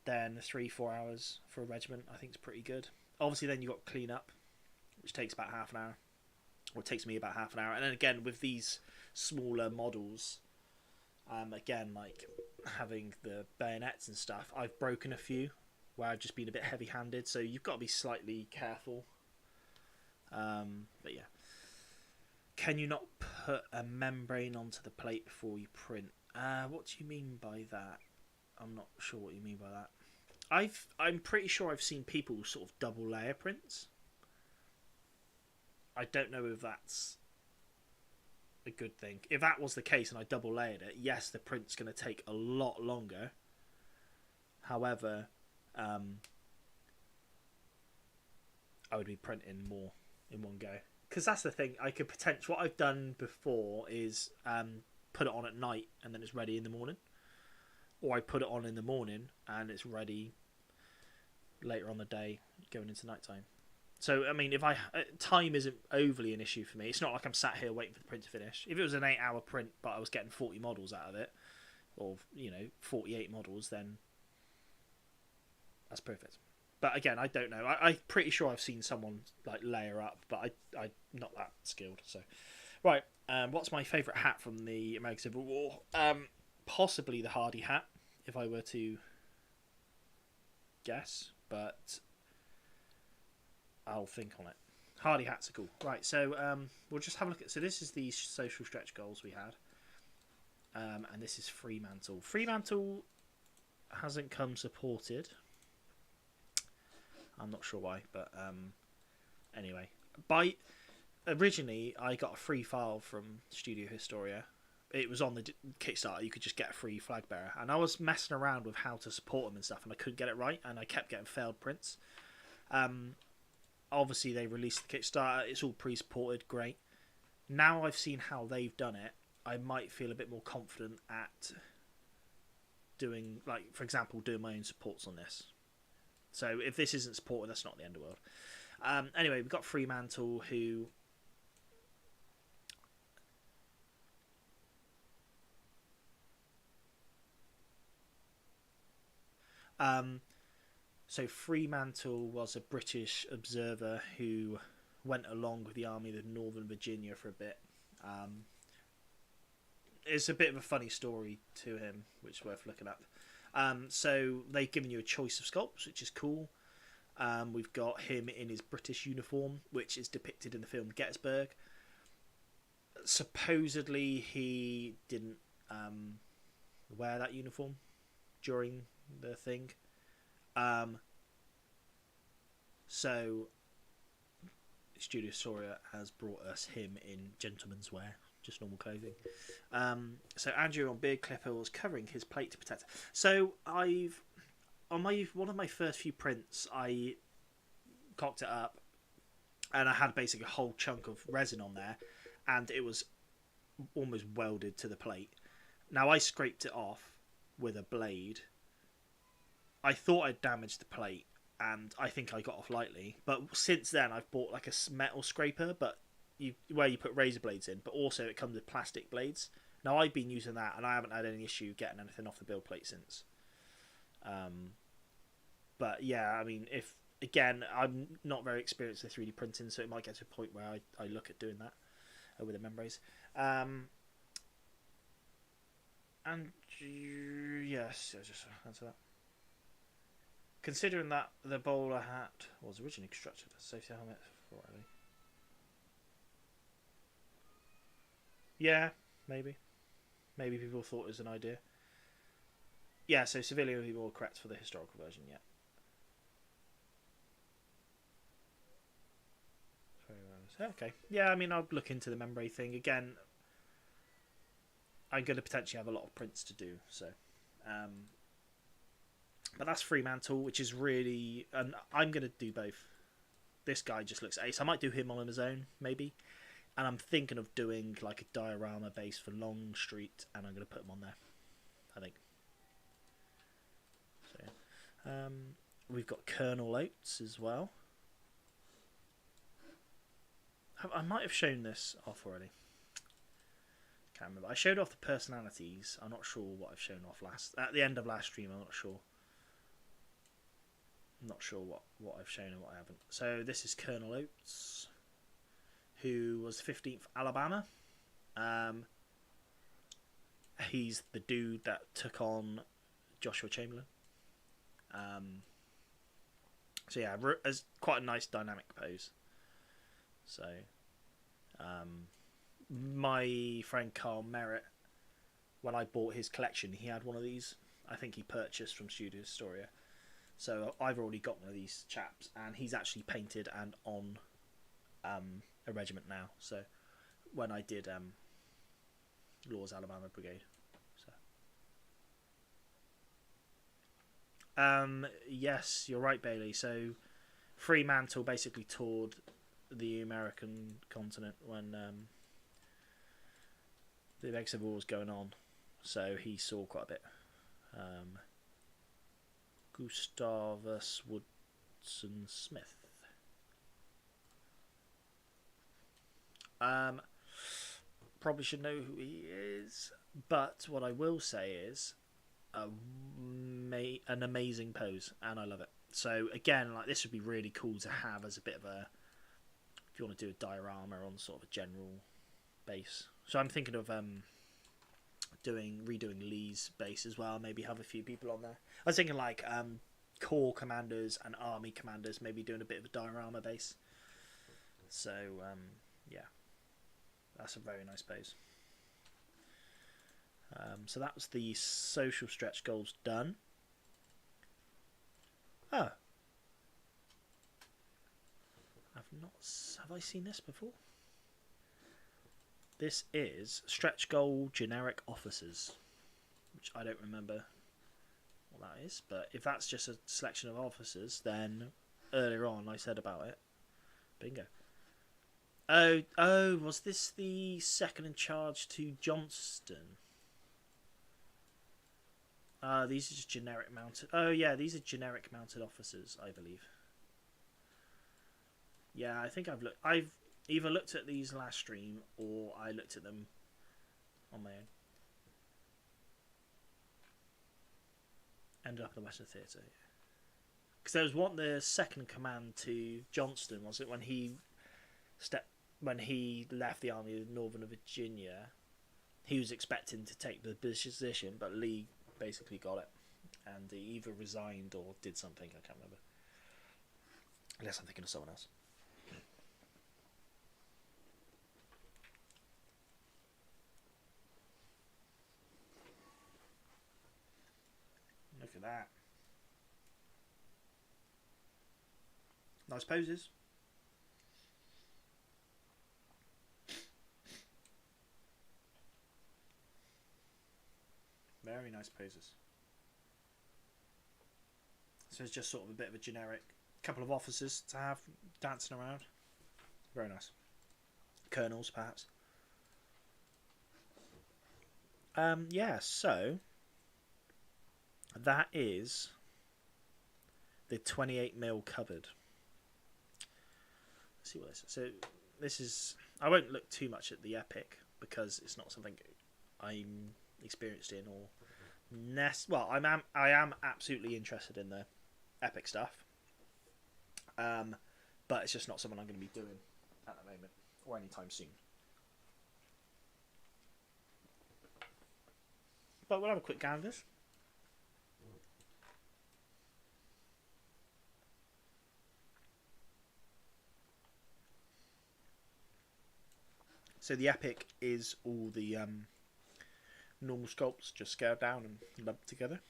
then 3-4 hours for a regiment I think is pretty good. Obviously then you've got clean up, which takes about half an hour, or it takes me about half an hour. And then again with these smaller models, again, like having the bayonets and stuff, I've broken a few where I've just been a bit heavy handed, so you've got to be slightly careful. But yeah, can you not put a membrane onto the plate before you print? What do you mean by that? I'm not sure what you mean by that. I'm pretty sure I've seen people sort of double layer prints. I don't know if that's a good thing. If that was the case and I double layered it, yes, the print's going to take a lot longer. However, I would be printing more in one go. Because that's the thing. I could potentially, what I've done before is put it on at night and then it's ready in the morning. Or I put it on in the morning and it's ready later on the day going into nighttime. So, I mean, if time isn't overly an issue for me. It's not like I'm sat here waiting for the print to finish. If it was an 8-hour print, but I was getting 40 models out of it, or, 48 models, then that's perfect. But again, I don't know. I'm pretty sure I've seen someone like layer up, but I'm not that skilled. So, right, what's my favourite hat from the American Civil War? Possibly the Hardy hat, if I were to guess, but I'll think on it. Hardy hats are cool. Right, so we'll just have a look at... So this is the social stretch goals we had. And this is Fremantle. Fremantle hasn't come supported. I'm not sure why, but anyway. Originally, I got a free file from Studio Historia. It was on the Kickstarter. You could just get a free flag bearer. And I was messing around with how to support them and stuff, and I couldn't get it right, and I kept getting failed prints. Obviously, they released the Kickstarter. It's all pre-supported. Great. Now I've seen how they've done it, I might feel a bit more confident at doing, like, for example, doing my own supports on this. So if this isn't supported, that's not the end of the world. Anyway, we've got Fremantle, who... So Fremantle was a British observer who went along with the Army of Northern Virginia for a bit. It's a bit of a funny story to him, which is worth looking up. So they've given you a choice of sculpts, which is cool. We've got him in his British uniform, which is depicted in the film Gettysburg. Supposedly he didn't wear that uniform during the thing. So Studio Soria has brought us him in gentleman's wear, just normal clothing. So Andrew on beard clipper was covering his plate to protect it. So I've on one of my first few prints, I cocked it up and I had basically a whole chunk of resin on there, and it was almost welded to the plate. Now I scraped it off with a blade. I thought I'd damaged the plate, and I think I got off lightly. But since then, I've bought like a metal scraper, but where you put razor blades in, but also it comes with plastic blades. Now I've been using that, and I haven't had any issue getting anything off the build plate since. But yeah, I mean, if again, I'm not very experienced in 3D printing, so it might get to a point where I look at doing that with the membranes. And yes, I just answer that. Considering that the bowler hat was originally constructed as a safety helmet for Riley. Yeah, maybe. Maybe people thought it was an idea. Yeah, so civilian would be more correct for the historical version, yeah. Okay. Yeah, I mean, I'll look into the membrane thing. Again, I'm going to potentially have a lot of prints to do. So, but that's Fremantle, which is really, and I'm going to do both. This guy just looks ace. I might do him on his own, maybe. And I'm thinking of doing like a diorama base for Longstreet, and I'm going to put him on there, I think. So, we've got Colonel Oates as well. I might have shown this off already. Can't remember. I showed off the personalities. I'm not sure what I've shown off at the end of last stream. I'm not sure. I'm not sure what I've shown and what I haven't. So this is Colonel Oates, who was 15th Alabama. He's the dude that took on Joshua Chamberlain. So yeah, it's quite a nice dynamic pose. So, my friend Carl Merritt, when I bought his collection, he had one of these. I think he purchased from Studio Historia. So I've already got one of these chaps, and he's actually painted and on a regiment now. So when I did Law's Alabama Brigade. So yes, you're right, Bailey. So Fremantle basically toured the American continent when the Mexican War was going on, so he saw quite a bit. Gustavus Woodson Smith. Probably should know who he is, but what I will say is an amazing pose, and I love it. So again, like, this would be really cool to have as a bit of a, if you want to do a diorama on sort of a general base. So I'm thinking of redoing Lee's base as well. Maybe have a few people on there. I was thinking like corps commanders and army commanders, maybe doing a bit of a diorama base. So yeah, that's a very nice pose. So that was the social stretch goals done. Oh, have I seen this before? This is stretch goal generic officers, which I don't remember what that is, but if that's just a selection of officers, then earlier on I said about it. Bingo. Oh, was this the second in charge to Johnston? These are just generic mounted. Oh yeah, these are generic mounted officers, I believe. Yeah, I think I've either looked at these last stream or I looked at them on my own. Ended up in the Western Theatre. Because there was the second command to Johnston, was it, when he left the Army of Northern Virginia? He was expecting to take the position, but Lee basically got it, and he either resigned or did something. I can't remember. Unless I'm thinking of someone else. Look at that. Nice poses. Very nice poses. So it's just sort of a bit of a generic couple of officers to have dancing around. Very nice. Colonels, perhaps. Yeah, so that is the 28mm cupboard. Let's see what this is. So this is, I won't look too much at the epic because it's not something I'm experienced in or well, I am absolutely interested in the epic stuff, but it's just not something I'm going to be doing at the moment or anytime soon. But we'll have a quick gander. So the epic is all the normal sculpts just scaled down and lumped together.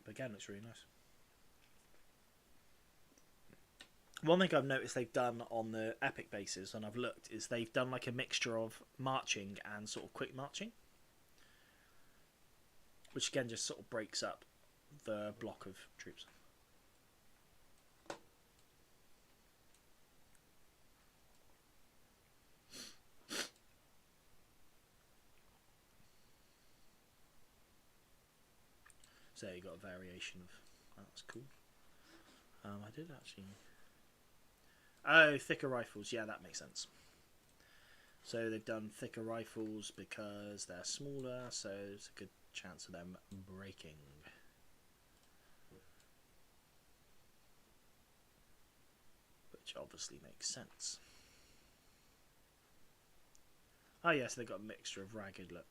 But again, looks really nice. One thing I've noticed they've done on the epic bases, and I've looked, is they've done like a mixture of marching and sort of quick marching, which again just sort of breaks up the block of troops. So you got a variation of. Oh, that's cool. I did actually. Oh, thicker rifles. Yeah, that makes sense. So they've done thicker rifles because they're smaller, so there's a good chance of them breaking. Which obviously makes sense. Oh yes, they've got a mixture of ragged look.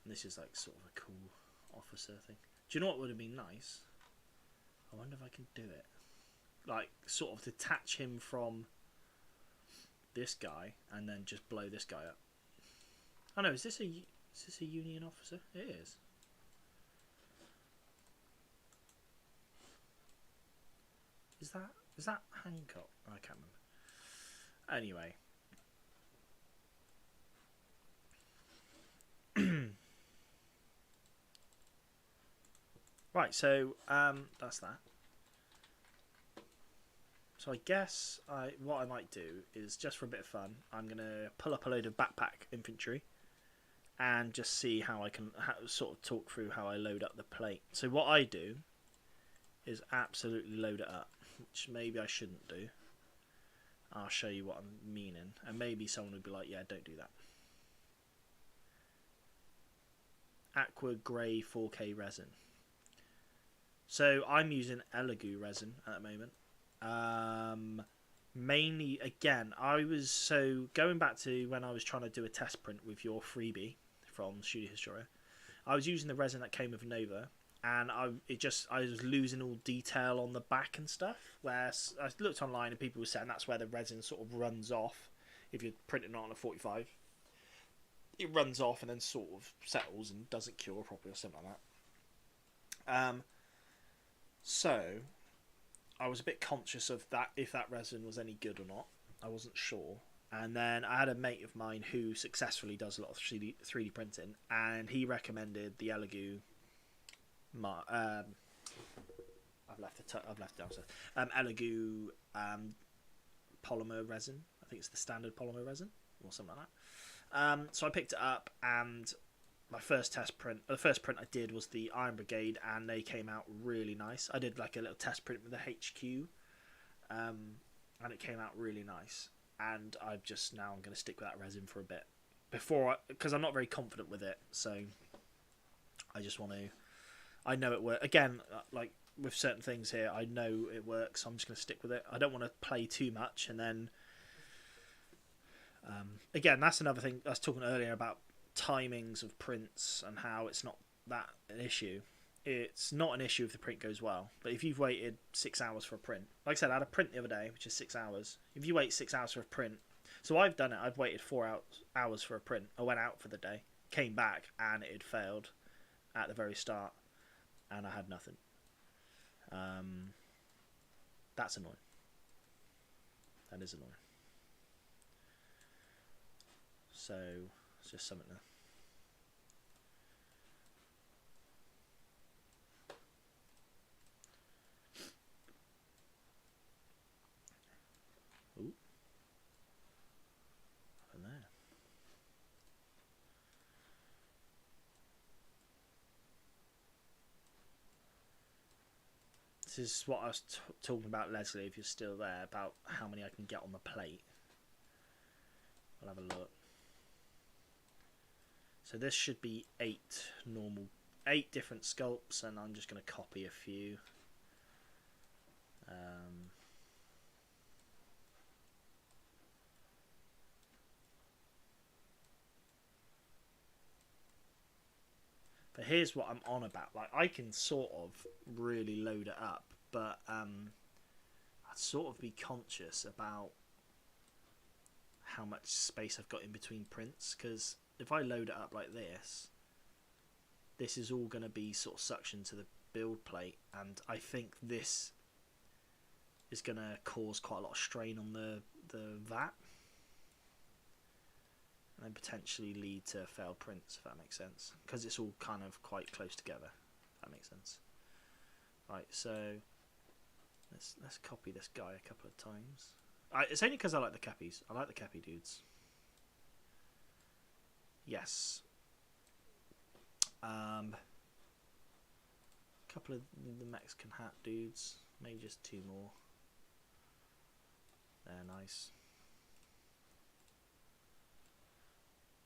And this is like sort of a cool officer thing. Do you know what would have been nice? I wonder if I can do it. Like, sort of detach him from this guy and then just blow this guy up. Oh no, is this a Union officer? It is. Is that Hancock? I can't remember. Anyway. Right, so that's that. So I guess what I might do is, just for a bit of fun, I'm going to pull up a load of backpack infantry and just see how I can sort of talk through how I load up the plate. So what I do is absolutely load it up, which maybe I shouldn't do. I'll show you what I'm meaning, and maybe someone would be like, yeah, don't do that. Aqua Grey 4K resin. So I'm using Elegoo resin at the moment. Mainly, again, going back to when I was trying to do a test print with your freebie from Studio Historia. I was using the resin that came with Nova, and I was losing all detail on the back and stuff. Where I looked online and people were saying that's where the resin sort of runs off if you're printing it on a 45. It runs off and then sort of settles and doesn't cure properly or something like that. So I was a bit conscious of that, if that resin was any good or not. I wasn't sure. And then I had a mate of mine who successfully does a lot of 3D printing, and he recommended the Elegoo. I've left it downstairs. Elegoo polymer resin. I think it's the standard polymer resin or something like that. So I picked it up, and the first print I did was the Iron Brigade, and they came out really nice. I did like a little test print with the HQ, and it came out really nice. And I'm going to stick with that resin for a bit because I'm not very confident with it. So I just want to. I know it works. Again, like with certain things here, I know it works. So I'm just going to stick with it. I don't want to play too much, and then. Again, that's another thing I was talking earlier about timings of prints and how it's not that an issue. It's not an issue if the print goes well, but if you've waited 6 hours for a print, like I said, I had a print the other day, which is 6 hours. If you wait 6 hours for a print, so I've done it. I've waited 4 hours for a print. I went out for the day, came back, and it had failed at the very start, and I had nothing. That's annoying. That is annoying. So it's just something to. Ooh. Up in there. This is what I was talking about, Leslie, if you're still there, about how many I can get on the plate. I'll have a look. So this should be 8 different sculpts, and I'm just going to copy a few. But here's what I'm on about. Like, I can sort of really load it up, but I'd sort of be conscious about how much space I've got in between prints, because if I load it up like this is all going to be sort of suctioned to the build plate, and I think this is going to cause quite a lot of strain on the VAT, and then potentially lead to failed prints, if that makes sense, because it's all kind of quite close together, if that makes sense. Right, so let's copy this guy a couple of times. It's only because I like the cappies. I like the cappy dudes. Yes. Couple of the Mexican hat dudes. Maybe just 2 more. They're nice.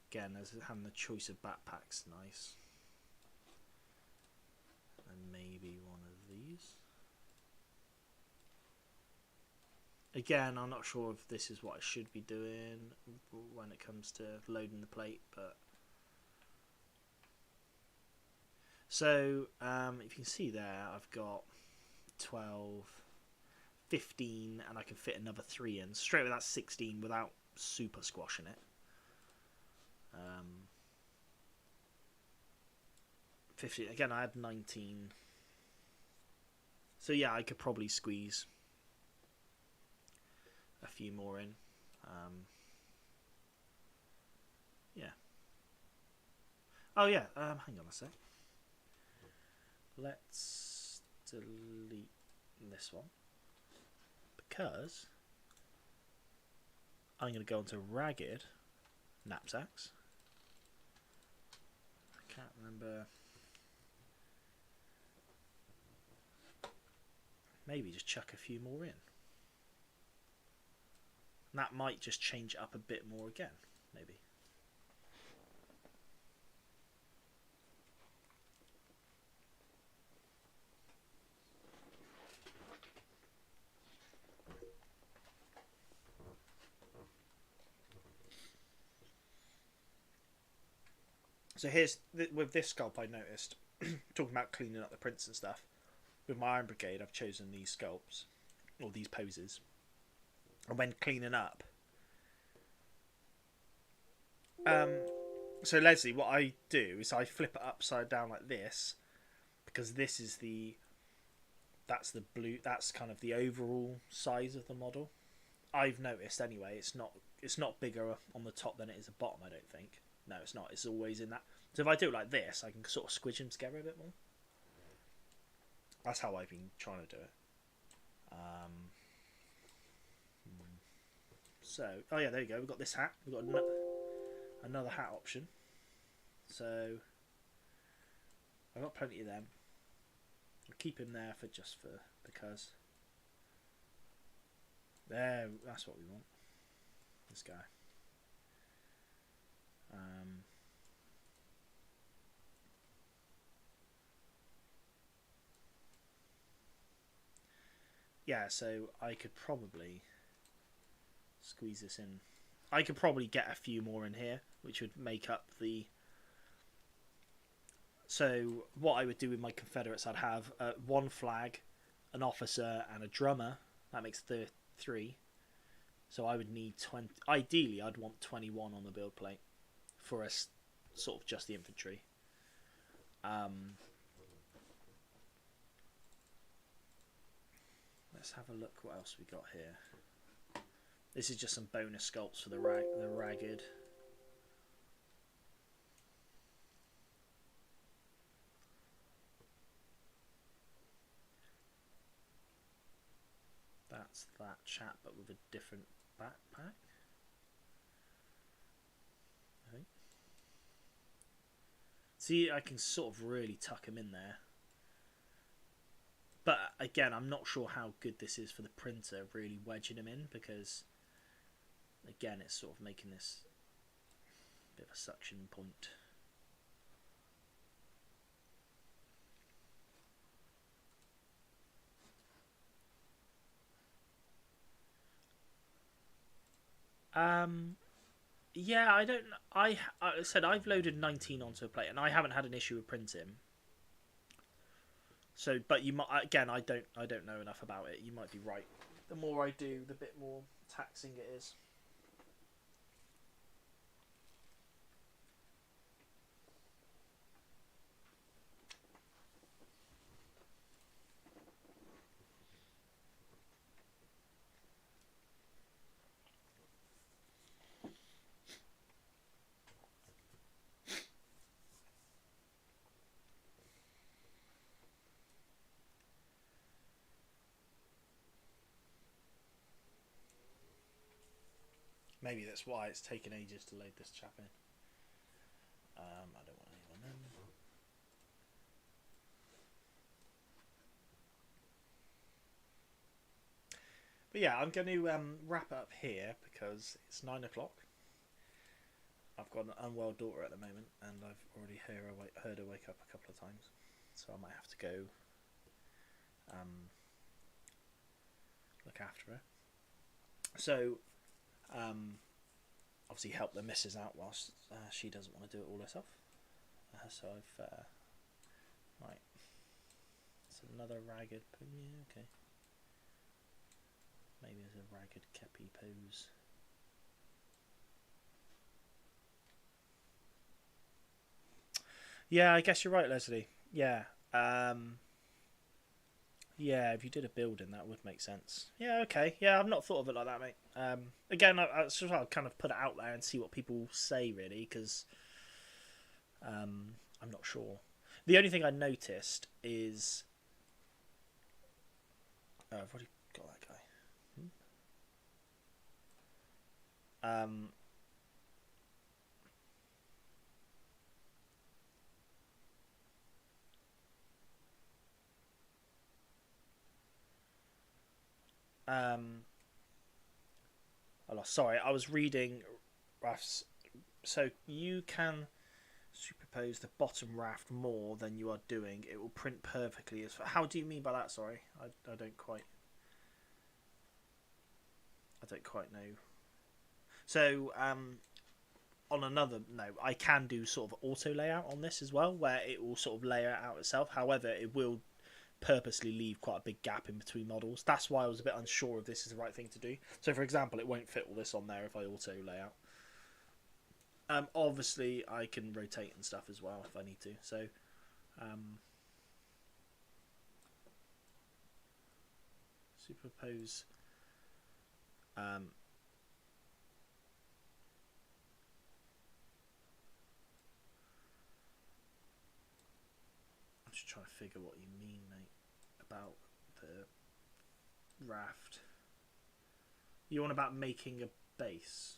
Again, as having the choice of backpacks, nice. And maybe one of these. Again, I'm not sure if this is what I should be doing when it comes to loading the plate, but so if you can see there, I've got 12, 15, and I can fit another 3 in. Straight away, that's 16 without super squashing it. 15 again. I had 19, so yeah, I could probably squeeze a few more in. Yeah. Oh yeah. Hang on a sec. Let's delete this one because I'm going to go into ragged knapsacks. I can't remember. Maybe just chuck a few more in. And that might just change it up a bit more again, maybe. So here's, with this sculpt I noticed, talking about cleaning up the prints and stuff, with my Iron Brigade I've chosen these sculpts, or these poses, and when cleaning up, so Leslie, what I do is I flip it upside down like this, because this is that's the blue, that's kind of the overall size of the model. I've noticed anyway, it's not bigger on the top than it is the bottom, I don't think. No, it's not. It's always in that. So if I do it like this, I can sort of squidge them together a bit more. That's how I've been trying to do it. So, oh yeah, there you go. We've got this hat. We've got another hat option. So I've got plenty of them. I'll keep him there for because. There, that's what we want. This guy. Yeah, so I could probably squeeze this in. I could probably get a few more in here, which would make up the... So what I would do with my Confederates, I'd have 1 flag, an officer, and a drummer. That makes 3. So I would need 20. Ideally, I'd want 21 on the build plate for us, sort of just the infantry. Let's have a look what else we got here. This is just some bonus sculpts for the ragged. That's that chap, but with a different backpack, I think. See, I can sort of really tuck him in there. But again, I'm not sure how good this is for the printer, really wedging him in, because again, it's sort of making this bit of a suction point. Yeah, I don't. I said I've loaded 19 onto a plate, and I haven't had an issue with printing. So, but you might, again, I don't know enough about it. You might be right. The more I do, the bit more taxing it is. Maybe that's why it's taken ages to load this chap in. I don't want anyone in. But yeah, I'm going to wrap up here because it's 9 o'clock. I've got an unwell daughter at the moment, and I've already heard her wake up a couple of times, so I might have to go look after her. So, obviously help the missus out whilst she doesn't want to do it all herself. So I've right. It's another ragged. Yeah, okay. Maybe there's a ragged kepi pose. Yeah, I guess you're right, Leslie. Yeah. Yeah, if you did a building, that would make sense. Yeah, okay. Yeah, I've not thought of it like that, mate. Again, I'll kind of put it out there and see what people say, really, because I'm not sure. The only thing I noticed is... Oh, I've already got that guy. Sorry, I was reading Raf's. So you can superpose the bottom raft more than you are doing. It will print perfectly. How do you mean by that? Sorry, I don't quite know. So on another note, I can do sort of auto layout on this as well, where it will sort of layer it out itself. However, it will purposely leave quite a big gap in between models. That's why I was a bit unsure if this is the right thing to do. So for example, it won't fit all this on there if I auto layout. Obviously I can rotate and stuff as well if I need to. So superpose I'm just trying to figure what you mean, mate, about the raft. You want about making a base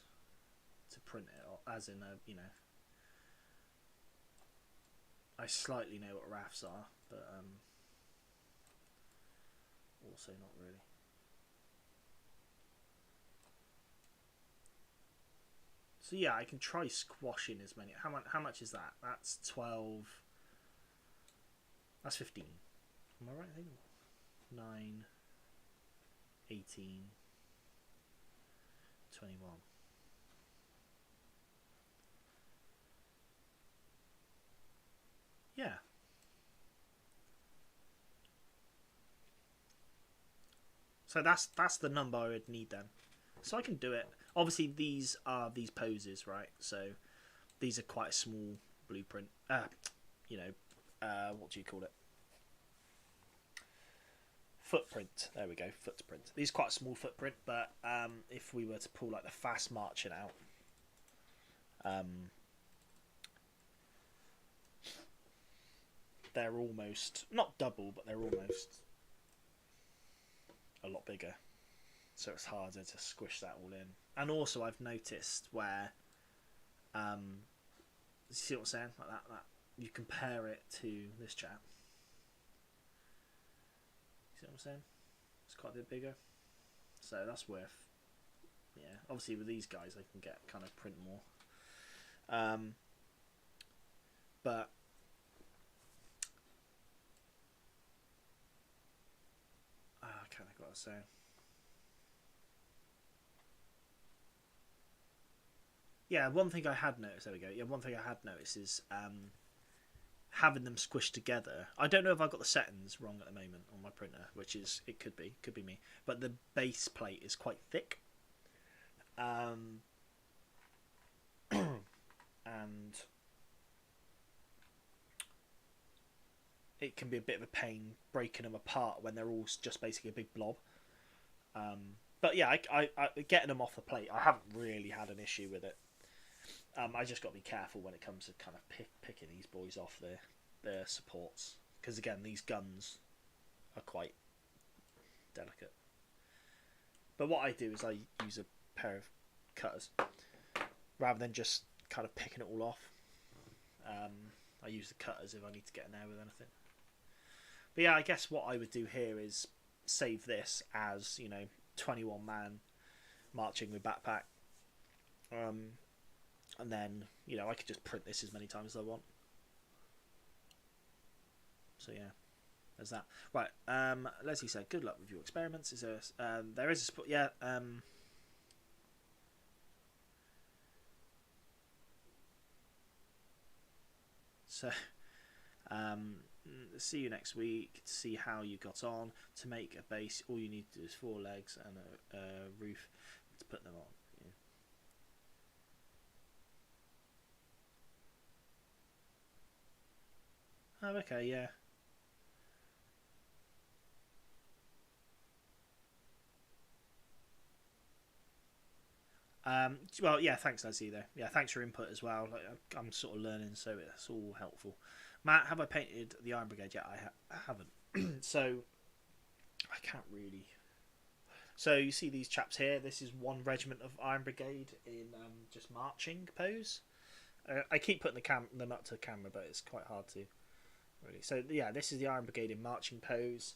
to print it, or as in a, you know, I slightly know what rafts are, but also not really. So yeah, I can try squashing as many. How much is that? That's 12. That's 15. Am I right? I think 9, 18, 21. Yeah. So that's the number I would need then. So I can do it. Obviously these are these poses, right? So these are quite a small blueprint. You know, what do you call it? Footprint. There we go. Footprint. These are quite a small footprint, but if we were to pull like the fast marching out, they're almost not double, but they're almost a lot bigger. So it's harder to squish that all in. And also, I've noticed where, you see what I'm saying? Like that. You compare it to this chap. See what I'm saying? It's quite a bit bigger. So that's worth. Yeah, obviously with these guys, I can get kind of print more. But I can't think what I was saying. Yeah, one thing I had noticed. There we go. Yeah, one thing I had noticed is having them squished together. I don't know if I've got the settings wrong at the moment on my printer, which is it could be me. But the base plate is quite thick, and it can be a bit of a pain breaking them apart when they're all just basically a big blob. But yeah, I getting them off the plate, I haven't really had an issue with it. I just got to be careful when it comes to kind of picking these boys off their supports, because again, these guns are quite delicate. But what I do is I use a pair of cutters rather than just kind of picking it all off. I use the cutters if I need to get in there with anything. But yeah, I guess what I would do here is save this as, 21 man marching with backpack. And then, I could just print this as many times as I want. So yeah, there's that. Right, Leslie said, good luck with your experiments. Is there is a yeah. So, see you next week to see how you got on. To make a base, all you need to do is 4 legs and a roof to put them on. Yeah. Oh, okay, yeah. Well, yeah, thanks, Leslie, though. Yeah, thanks for your input as well. Like, I'm sort of learning, so it's all helpful. Matt, have I painted the Iron Brigade yet? I haven't. So, I can't really... So, you see these chaps here? This is one regiment of Iron Brigade in just marching pose. I keep putting them up to the camera, but it's quite hard to... really. So, yeah, this is the Iron Brigade in marching pose.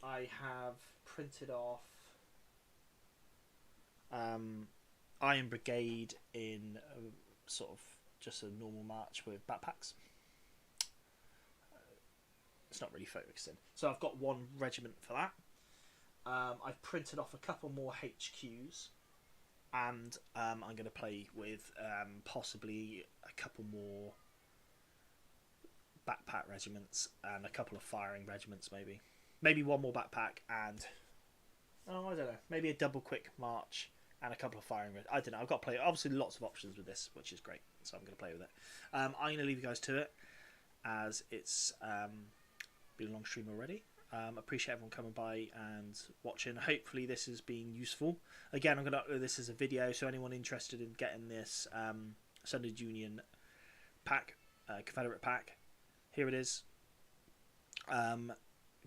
I have printed off... Iron Brigade in sort of just a normal march with backpacks. It's not really focusing. So I've got one regiment for that. I've printed off a couple more HQs, and I'm going to play with possibly a couple more backpack regiments and a couple of firing regiments, maybe one more backpack and I don't know, maybe a double quick march and a couple of firing. I don't know. I've got to play. Obviously, lots of options with this, which is great. So I'm going to play with it. I'm going to leave you guys to it, as it's been a long stream already. Appreciate everyone coming by and watching. Hopefully, this has been useful. Again, I'm going to upload this as a video, so anyone interested in getting this Sundered Union pack, Confederate pack, here it is.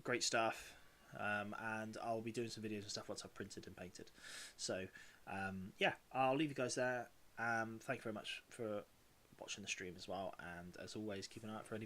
Great stuff. And I'll be doing some videos and stuff once I've printed and painted. So yeah, I'll leave you guys there. Thank you very much for watching the stream as well, and as always, keep an eye out for any